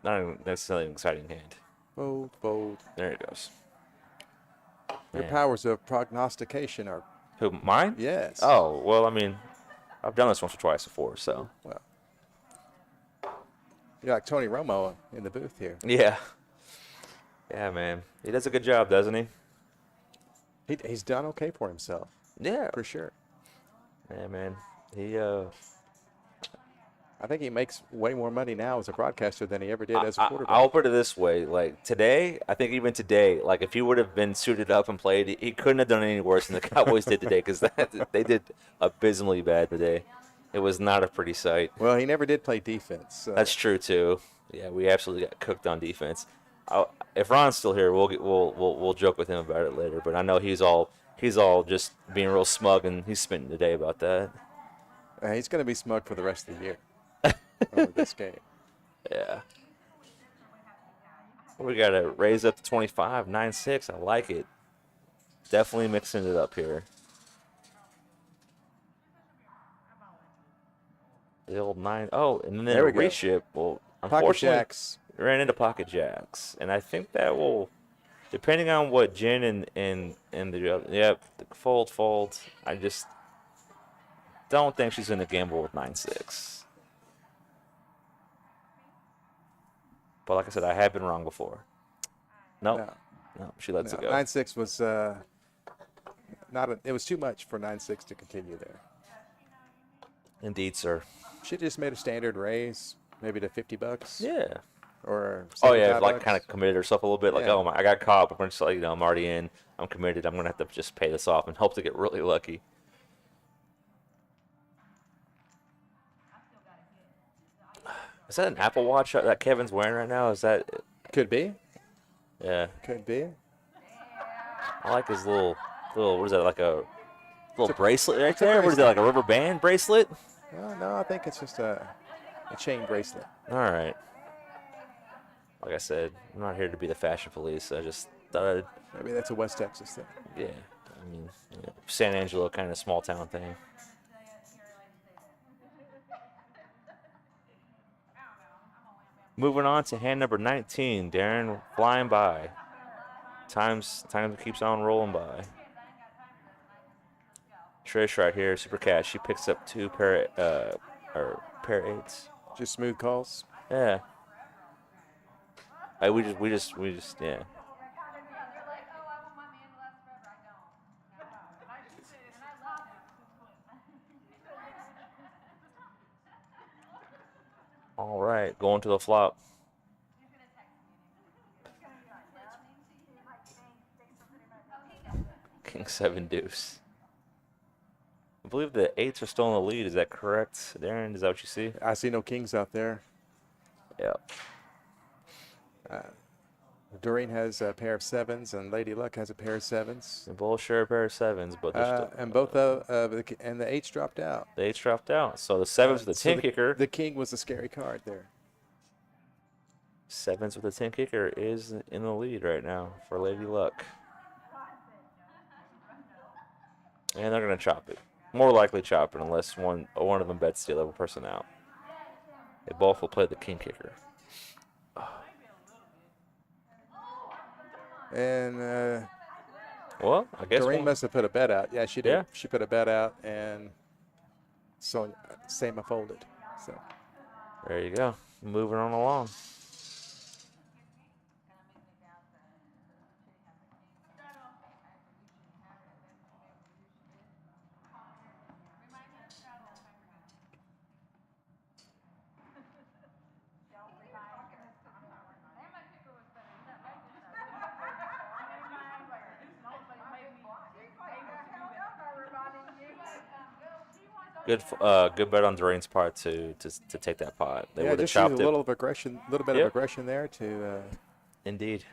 not necessarily an exciting hand. Fold, fold. There it goes. Your Man. powers of prognostication are, Who, mine? yes. Oh, well, I mean, I've done this once or twice before, so. Well, you're like Tony Romo in the booth here. Yeah. Yeah, man. He does a good job, doesn't he? He's done okay for himself, Yeah. for sure. Yeah, man. He, I think he makes way more money now as a broadcaster than he ever did as a quarterback. I'll put it this way. Like, today, I think even today, like, if he would have been suited up and played, he couldn't have done any worse than the Cowboys did today because they did abysmally bad today. It was not a pretty sight. Well, he never did play defense. So. That's true too. Yeah, we absolutely got cooked on defense. If Ron's still here, we'll joke with him about it later. But I know he's all just being real smug, and he's spending the day about that. He's going to be smug for the rest of the year over this game. Yeah. We got to raise up to 25, 9-6. I like it. Definitely mixing it up here. The old 9. Oh, and then There a we go. reship. Well, Pocket unfortunately, jacks. ran into pocket jacks, and I think that will, depending on what Jen and the other, yep, the fold. I just don't think she's gonna gamble with 9-6. But like I said, I have been wrong before. Nope. No, she lets it go. 9-6 was it was too much for 9-6 to continue there. Indeed, sir. She just made a standard raise, maybe to $50. Yeah. Or Oh yeah, like $75. kind of committed herself a little bit. Like, Yeah. oh my, I got caught, but I'm just like, I'm already in. I'm committed. I'm gonna have to just pay this off and hope to get really lucky. Is that an Apple Watch that Kevin's wearing right now? Is that? Could be. Yeah. Could be. I like his little. What is that? Like a little bracelet right it's a there. What is that? bracelet. Like a rubber band bracelet? No, I think it's just a chain bracelet. All right. Like I said, I'm not here to be the fashion police. I just thought, Maybe that's a West Texas thing. yeah. I mean, San Angelo kind of small town thing. Moving on to hand number 19, Darren, flying by. Time keeps on rolling by. Trish right here, super cash. She picks up two pair eights. Just smooth calls. Yeah. We just yeah. All right, going to the flop. King 7 deuce. I believe the eights are still in the lead. Is that correct, Darren? Is that what you see? I see no kings out there. Yep. Doreen has a pair of sevens, and Lady Luck has a pair of sevens. They both share a pair of sevens, but they're still, And both and the eights dropped out. the eights dropped out. So the sevens with the So 10 kicker. The king was a scary card there. Sevens with a 10 kicker is in the lead right now for Lady Luck. And they're going to chop it. More likely chop it unless one of them bets the other person out. They both will play the king kicker. And Well, I guess Doreen one. must have put a bet out. Yeah, she did. Yeah. She put a bet out, and so Sama folded. So There you go. Moving on along. Good bet on Doreen's part to take that pot. They yeah, would have just use a chopped it. little of aggression, little bit of Yep. aggression there to. Indeed.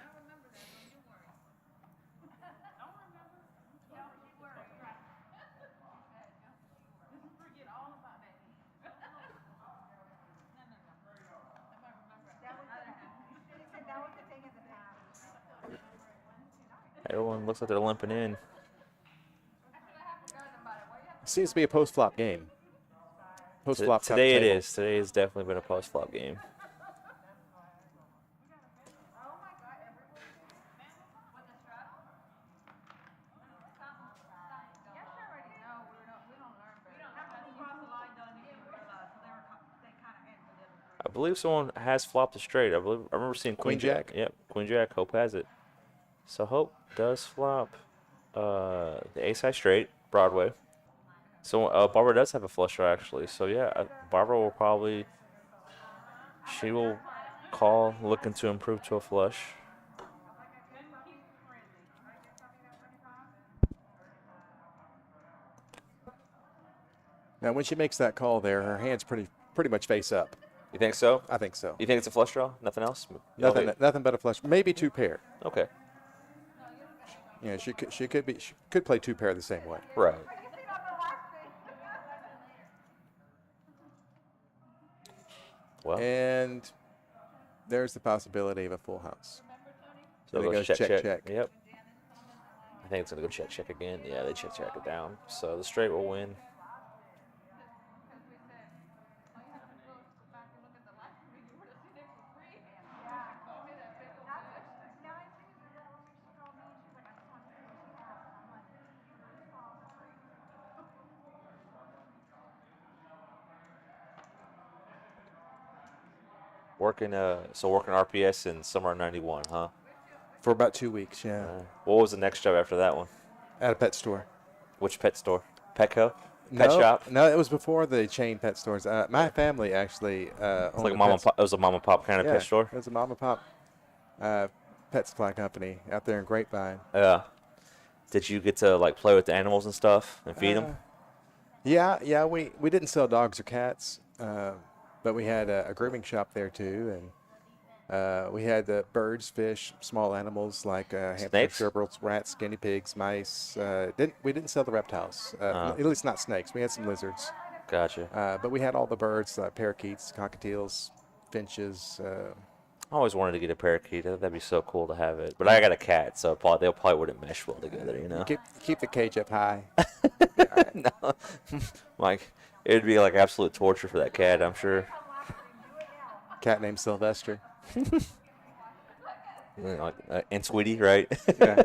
Everyone looks like they're limping in. Seems to be a post-flop game. Post-flop kind of Today it table. is. Today has definitely been a post-flop game. I believe someone has flopped a straight. I remember seeing Queen Jack? Yep, Queen Jack. Hope has it. So Hope does flop the ace high straight, Broadway. So Barbara does have a flush draw actually. So yeah, Barbara will probably she will call looking to improve to a flush. Now, when she makes that call there, her hand's pretty much face up. You think so? I think so. You think it's a flush draw? Nothing else? Nothing but a flush. Maybe two pair. Okay. Yeah, she could play two pair the same way. Right. Well, And there's the possibility of a full house. so and it it goes goes check, check, check. check. Yep. I think it's going to go check, check again. Yeah, they check, check it down. So the straight will win. Working RPS in summer '91, huh? For about 2 weeks, yeah. What was the next job after that one? At a pet store. Which pet store? Petco? Pet no, shop? No, it was before the chain pet stores. My family actually It's owned like a mom pet and pop. It was a mom and pop kind of yeah, pet store. It was a mom and pop pet supply company out there in Grapevine. Yeah. Did you get to like play with the animals and stuff and feed them? Yeah. We didn't sell dogs or cats, but we had a grooming shop there too, and we had birds, fish, small animals like hamsters, Snakes? gerbils, rats, guinea pigs, mice. We didn't sell the reptiles, at least not snakes. We had some lizards, Gotcha. but we had all the birds, parakeets, cockatiels, finches. I always wanted to get a parakeet. That'd be so cool to have it. But I got a cat, so they probably wouldn't mesh well together, you know? Keep the cage up high. No. Like, it'd be like absolute torture for that cat, I'm sure. Cat named Sylvester. And Sweetie, right? Yeah.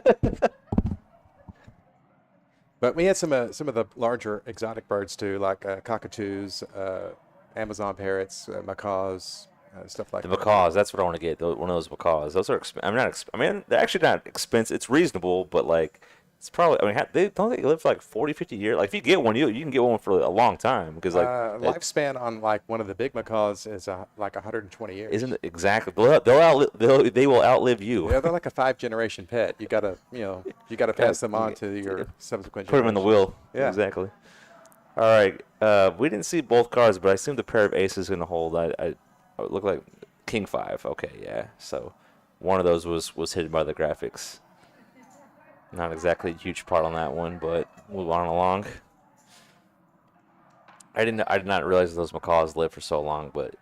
But we had some of the larger exotic birds too, like cockatoos, Amazon parrots, macaws, stuff like The that. macaws, that's what I want to get. One of those macaws. Those are they're actually not expensive. It's reasonable, but like it's probably. They live for like 40, 50 years. Like if you get one, you can get one for a long time because like lifespan on like one of the big macaws is like 120 years. Isn't it exactly? They will outlive you. Yeah, they're like a 5-generation pet. You gotta pass them on to your subsequent. Put them in the wheel. Yeah, exactly. All right. We didn't see both cards, but I assume the pair of aces is going to hold. It looked like King 5. Okay, yeah. So one of those was hidden by the graphics. Not exactly a huge part on that one, but move on along. I did not realize those macaws lived for so long, but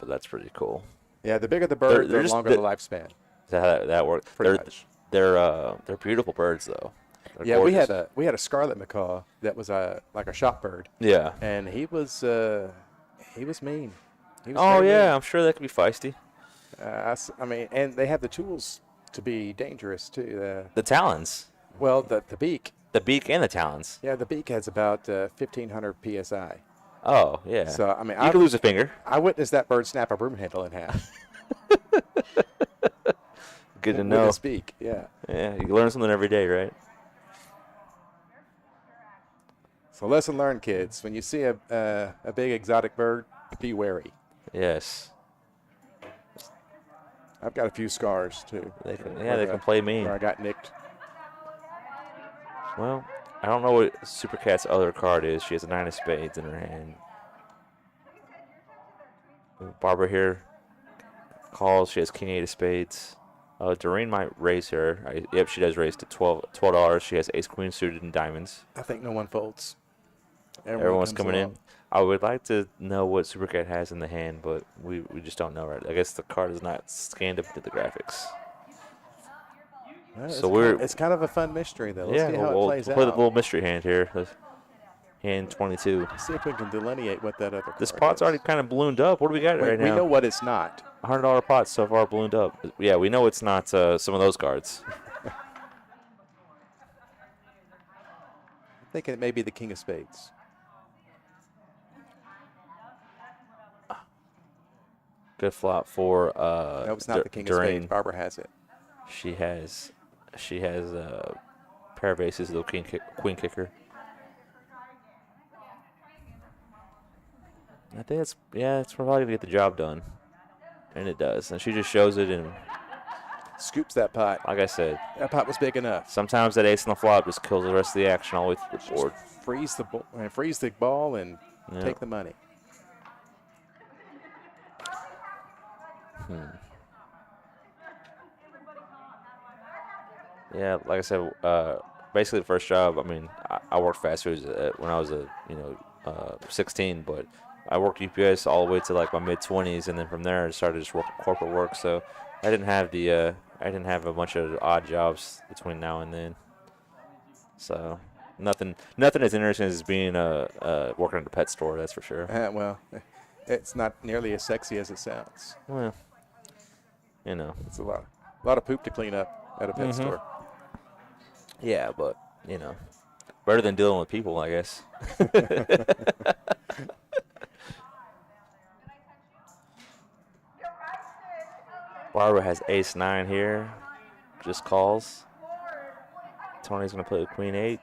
that's pretty cool. Yeah, the bigger the bird, They're the just longer the lifespan. Is that how that works? Pretty much. They're beautiful birds though. They're Yeah, gorgeous. we had a scarlet macaw that was like a shop bird. Yeah. And he was mean. He was Oh very yeah, mean. I'm sure that could be feisty. I mean, and they have the tools to be dangerous too. The talons, Well, the beak. the beak, and the talons. Yeah, the beak has about 1,500 psi. Oh yeah. So I mean, you can lose a finger. I witnessed that bird snap a broom handle in half. Good to with know. his beak. Yeah. Yeah, you learn something every day, right? So lesson learned, kids. When you see a big exotic bird, be wary. Yes. I've got a few scars too. They can play mean. Where I got nicked. Well, I don't know what Super Cat's other card is. She has a 9 of spades in her hand. Barbara here calls. She has King 8 of spades. Doreen might raise her. Yep, she does raise to $12. She has Ace Queen suited in diamonds. I think no one folds. Everyone's comes coming along. in. I would like to know what Super Cat has in the hand, but we just don't know right. I guess the card is not scanned up to the graphics. Well, So it's kind of a fun mystery though. Let's Yeah, see how we'll it plays play the out. little mystery hand here. Hand 22. See if we can delineate what that other card This pot's is. already kind of ballooned up. What do we got right We now? know what it's not. $100 pot so far ballooned up. Yeah, we know it's not some of those cards. I think it may be the King of Spades. Good flop for No, it's not the King of Doreen. Spades. Barbara has it. She has a pair of aces, the queen kicker. I think it's probably gonna get the job done, and it does. And she just shows it, and Scoops that pot. like I said, That pot was big enough. sometimes that ace on the flop just kills the rest of the action all the way through the board. Freeze the ball and Yeah. take the money. Yeah, like I said, basically the first job. I mean, I worked fast food when I was 16, but I worked UPS all the way to like my mid-20s, and then from there I started just working corporate work. So I didn't have a bunch of odd jobs between now and then. So nothing as interesting as being working at a pet store. That's for sure. Well, it's not nearly as sexy as it sounds. Well, you know. It's a lot of poop to clean up at a pet store. Yeah, but better than dealing with people, I guess. Barbara has ace 9 here. Just calls. Tony's going to play with queen 8.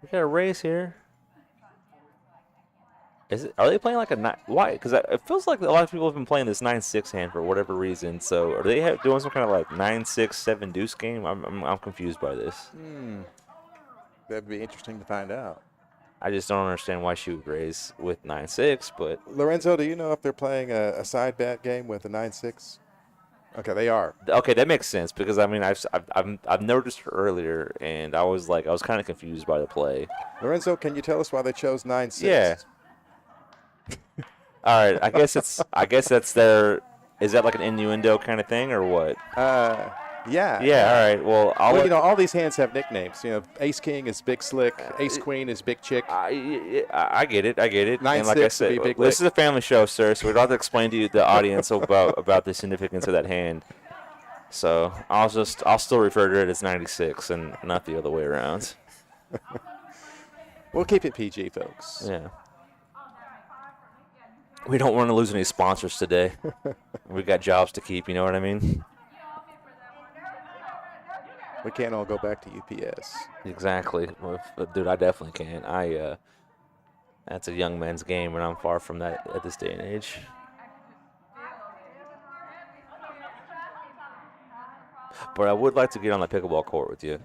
We got a raise here. Are they playing like a 9? Why? Because it feels like a lot of people have been playing this 9-6 hand for whatever reason. So are they doing some kind of like 9-6 7 deuce game? I'm confused by this. That'd be interesting to find out. I just don't understand why she would raise with 9-6, but Lorenzo, do you know if they're playing a side bet game with a 9-6? Okay, they are. okay, that makes sense because I mean I've noticed her earlier and I was kind of confused by the play. Lorenzo, can you tell us why they chose 9-6? Yeah. All right, I guess that's their. Is that like an innuendo kind of thing or what? Yeah. Yeah. All right. Well, all these hands have nicknames. Ace King is Big Slick. Ace Queen is Big Chick. I get it. And 9-6 like I said, would be Big this Lick. is a family show, sir. So we don't have to explain to you the audience about the significance of that hand. So I'll still refer to it as 96 and not the other way around. We'll keep it PG, folks. Yeah. We don't want to lose any sponsors today. We got jobs to keep. You know what I mean? We can't all go back to UPS. Exactly. Well, dude, I definitely can. That's a young man's game, and I'm far from that at this day and age. But I would like to get on the pickleball court with you.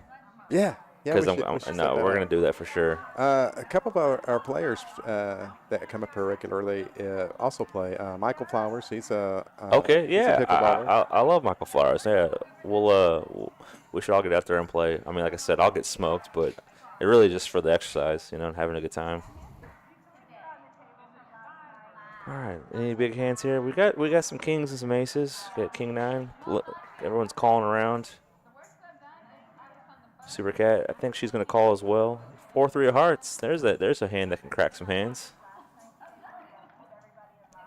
Yeah. Because we we're should going to do that for sure. A couple of our players that come up here regularly also play. Michael Flowers, he's a Okay, he's yeah, a pickleballer. I love Michael Flowers. Yeah, we should all get out there and play. I mean, like I said, I'll get smoked, but it really just for the exercise, and having a good time. All right. Any big hands here? We got some kings and some aces. Got king nine. Everyone's calling around. Super cat. I think she's gonna call as well. 4-3 of hearts. There's a hand that can crack some hands.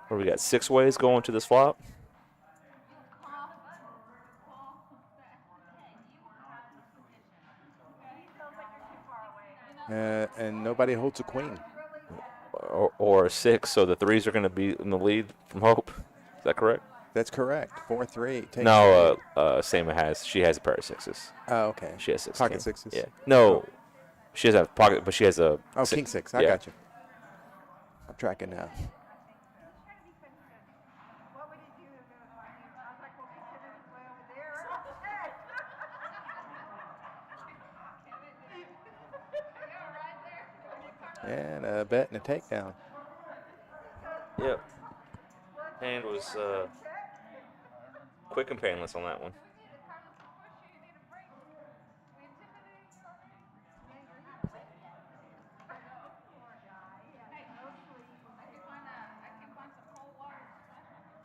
Where we got 6 ways going to this flop. And nobody holds a queen. Or a 6, so the 3s are going to be in the lead from Hope. Is that correct? That's correct. 4-3. Takes No, Sama she has a pair of 6s. Oh, okay. She has 6. Pocket king. 6s. Yeah. No, she doesn't have pocket, but she has a. Oh, king 6. I yeah. got you. I'm tracking now. And a bet and a takedown. Yep. Hand was quick and painless on that one. Do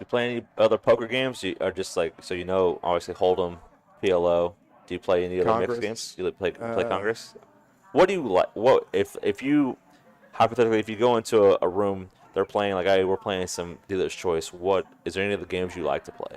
you play any other poker games? Or just like, so obviously Hold'em, PLO. Do you play any other Congress. mixed games? You play Congress? What do you like? What if you hypothetically, if you go into a room, they're playing like we're playing some dealer's choice. What is there any of the games you like to play?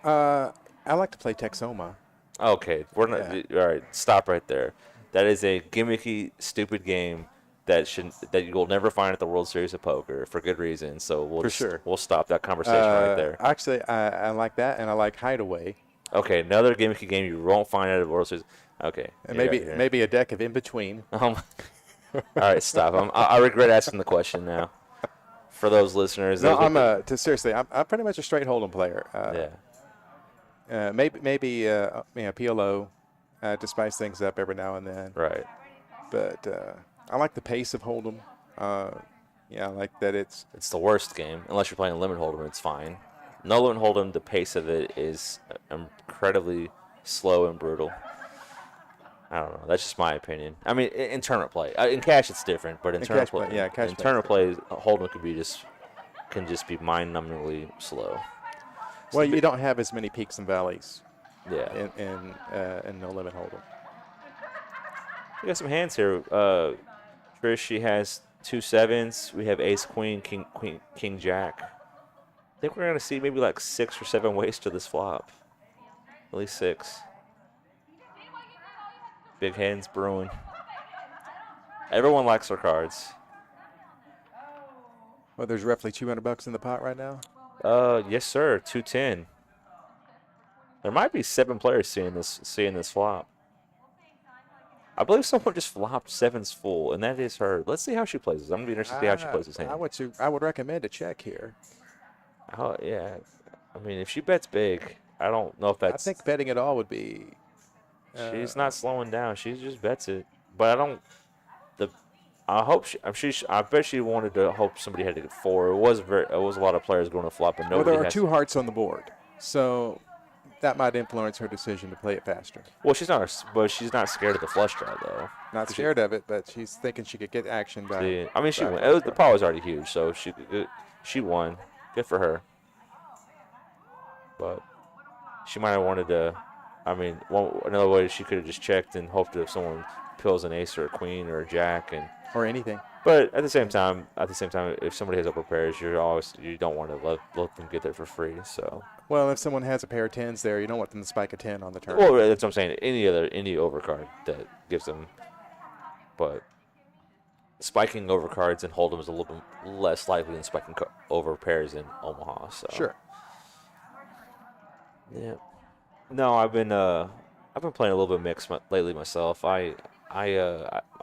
I like to play Texoma. Okay, we're not. All right, stop right there. That is a gimmicky, stupid game that you will never find at the World Series of Poker for good reason. So we'll stop that conversation right there. Actually, I like that, and I like Hideaway. Okay, another gimmicky game you won't find at the World Series. Okay, And maybe a deck of In Between. All right, stop. I regret asking the question now. For those listeners, No, I'm seriously. I'm pretty much a straight Hold'em player. yeah. Maybe PLO to spice things up every now and then. Right. But I like the pace of Hold'em. I like that it's the worst game unless you're playing limit Hold'em. It's fine. No limit Hold'em, the pace of it is incredibly slow and brutal. I don't know. That's just my opinion. I mean, in tournament play, in cash it's different, but in tournament play, in tournament play, Hold'em can just be mind-numbingly slow. Well, you don't have as many peaks and valleys. Yeah. In no limit Hold'em. We got some hands here. Trish, she has 2 7s. We have Ace Queen, King Jack. I think we're gonna see maybe like 6 or 7 ways to this flop. At least 6. Big hands brewing. Everyone likes their cards. Well, there's roughly $200 in the pot right now. Yes, sir. 210. There might be 7 players seeing this flop. I believe someone just flopped 7s full, and that is her. Let's see how she plays this. I'm gonna be interested to see how she plays this hand. I would recommend a check here. Oh yeah. I mean, if she bets big, I don't know if that's. I think betting it all would be. She's not slowing down. She just bets it. But I don't. I bet she wanted to hope somebody had to get 4. It was a lot of players going to flop, and nobody. Well, there are 2 hearts on the board, so that might influence her decision to play it faster. Well, she's not scared of the flush draw though. Not scared of it, but she's thinking she could get action by. I mean, she won. The pot was already huge, so she won. Good for her. But she might have wanted to. I mean, another way she could have just checked and hoped if someone pills an ace or a queen or a jack or anything. But at the same time, if somebody has upper pairs, you don't want to let them get there for free. So. Well, if someone has a pair of 10s there, you don't want them to spike a 10 on the turn. Well, that's what I'm saying. Any overcard that gives them, but spiking overcards and Hold'em is a little bit less likely than spiking over pairs in Omaha. So. Sure. Yeah. No, I've been playing a little bit mixed lately myself. I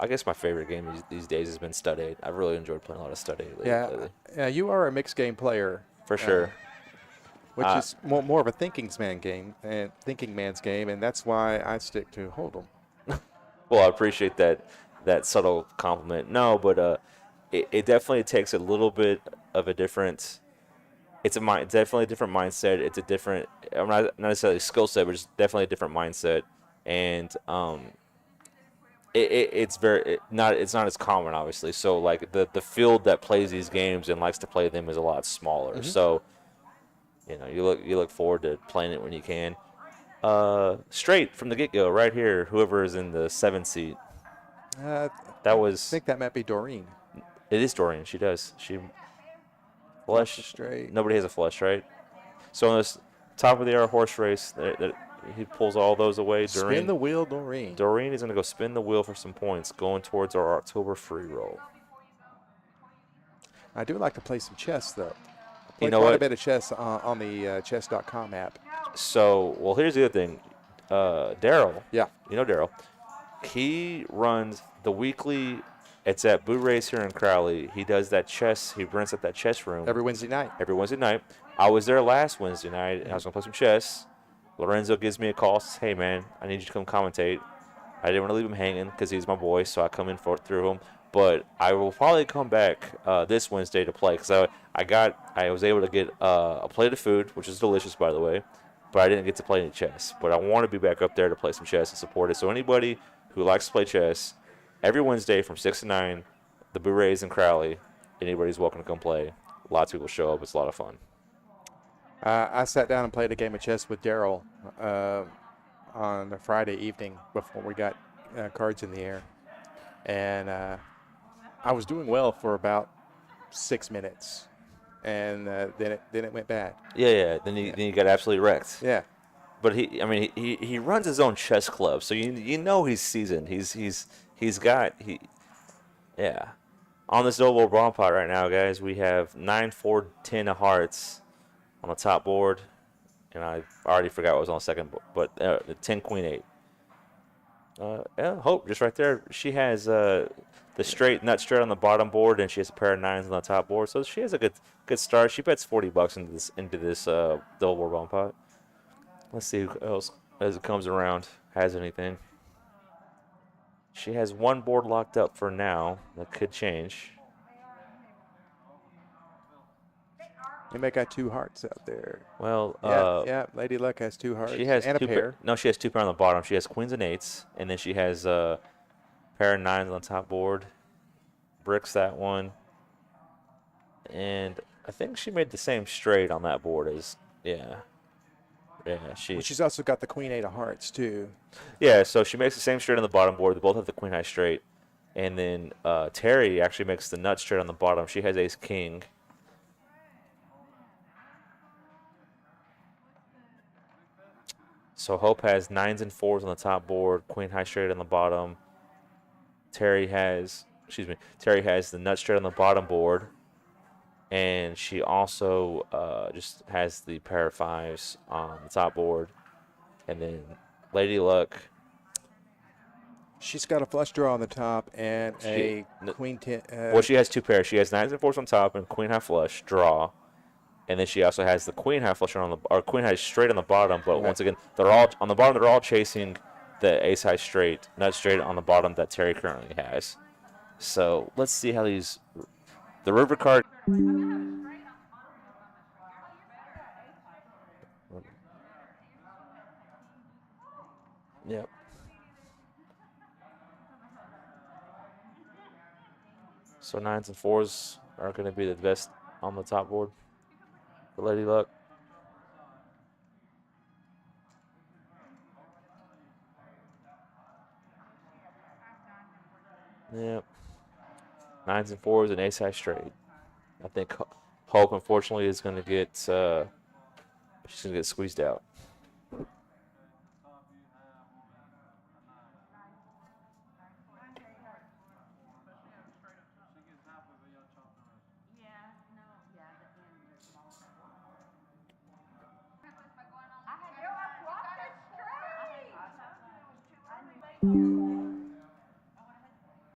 guess my favorite game these days has been Stud 8. I've really enjoyed playing a lot of Stud 8 lately. Yeah, you are a mixed game player. For sure. Which is more of a thinking man's game, and that's why I stick to Hold'em. Well, I appreciate that subtle compliment. No, but it definitely takes a little bit of a different. It's definitely a different mindset. It's a different. I'm not necessarily skill set, but it's definitely a different mindset. And it's not as common, obviously. So like the field that plays these games and likes to play them is a lot smaller. So you look forward to playing it when you can. Straight from the get go, right here. Whoever is in the 7th seat. I That was think that might be Doreen. it is Dorian. She does Lots of flush. straight. Nobody has a flush, right? So in this top of the hour horse race, he pulls all those away. Spin the wheel, Doreen. Doreen is going to go spin the wheel for some points, going towards our October free roll. I do like to play some chess, though. I play You know quite a what? bit of chess on the chess.com app. So, well, here's the other thing. Daryl, Yeah. you know Daryl, he runs the weekly. It's at Boo Ray's here in Crowley. He does that chess. He rents up that chess room Every Wednesday night. every Wednesday night. I was there last Wednesday night, and I was going to play some chess. Lorenzo gives me a call, says, hey, man, I need you to come commentate. I didn't want to leave him hanging because he's my boy, so I come in through him. But I will probably come back this Wednesday to play because I was able to get a plate of food, which is delicious, by the way, but I didn't get to play any chess. But I want to be back up there to play some chess and support it. So anybody who likes to play chess, every Wednesday from 6 to 9, the Boo Rays in Crowley, anybody's welcome to come play. Lots of people show up. It's a lot of fun. I sat down and played a game of chess with Daryl on a Friday evening before we got cards in the air. And I was doing well for about 6 minutes. And then it went bad. Yeah. Then you got absolutely wrecked. Yeah. But he runs his own chess club, so you know he's seasoned. Yeah. On this double bomb pot right now, guys, we have 9, 4, 10 of hearts on the top board, and I already forgot what was on the second board, but the 10, Queen, 8. Yeah, Hope just right there. She has the nut straight on the bottom board, and she has a pair of 9s on the top board, so she has a good start. She bets $40 into this double board bomb pot. Let's see who else as it comes around has anything. She has one board locked up for now. That could change. You may got 2 hearts out there. Well, yeah. Lady Luck has 2 hearts she has and a two pair. No, she has 2 pair on the bottom. She has queens and 8s, and then she has a pair of 9s on the top board. Bricks that one, and I think she made the same straight on that board as She's also got the Queen 8 of hearts too. Yeah, so she makes the same straight on the bottom board. They both have the queen high straight, and then Terry actually makes the nut straight on the bottom. She has ace king. So Hope has 9s and 4s on the top board, queen high straight on the bottom. Terry has the nut straight on the bottom board, and she also just has the pair of 5s on the top board. And then Lady Luck, she's got a flush draw on the top and a queen 10. Well, she has 2 pairs. She has 9s and 4s on top and queen high flush draw. And then she also has the queen high flush or queen high straight on the bottom. But once again, they're all on the bottom. They're all chasing the ace high straight, nut straight on the bottom that Terry currently has. So let's see how the river card. Yep. So 9s and 4s are going to be the best on the top board for Lady Luck. Yep. 9s and 4s and ace high straight. I think Hope, unfortunately, is going to get she's going to get squeezed out.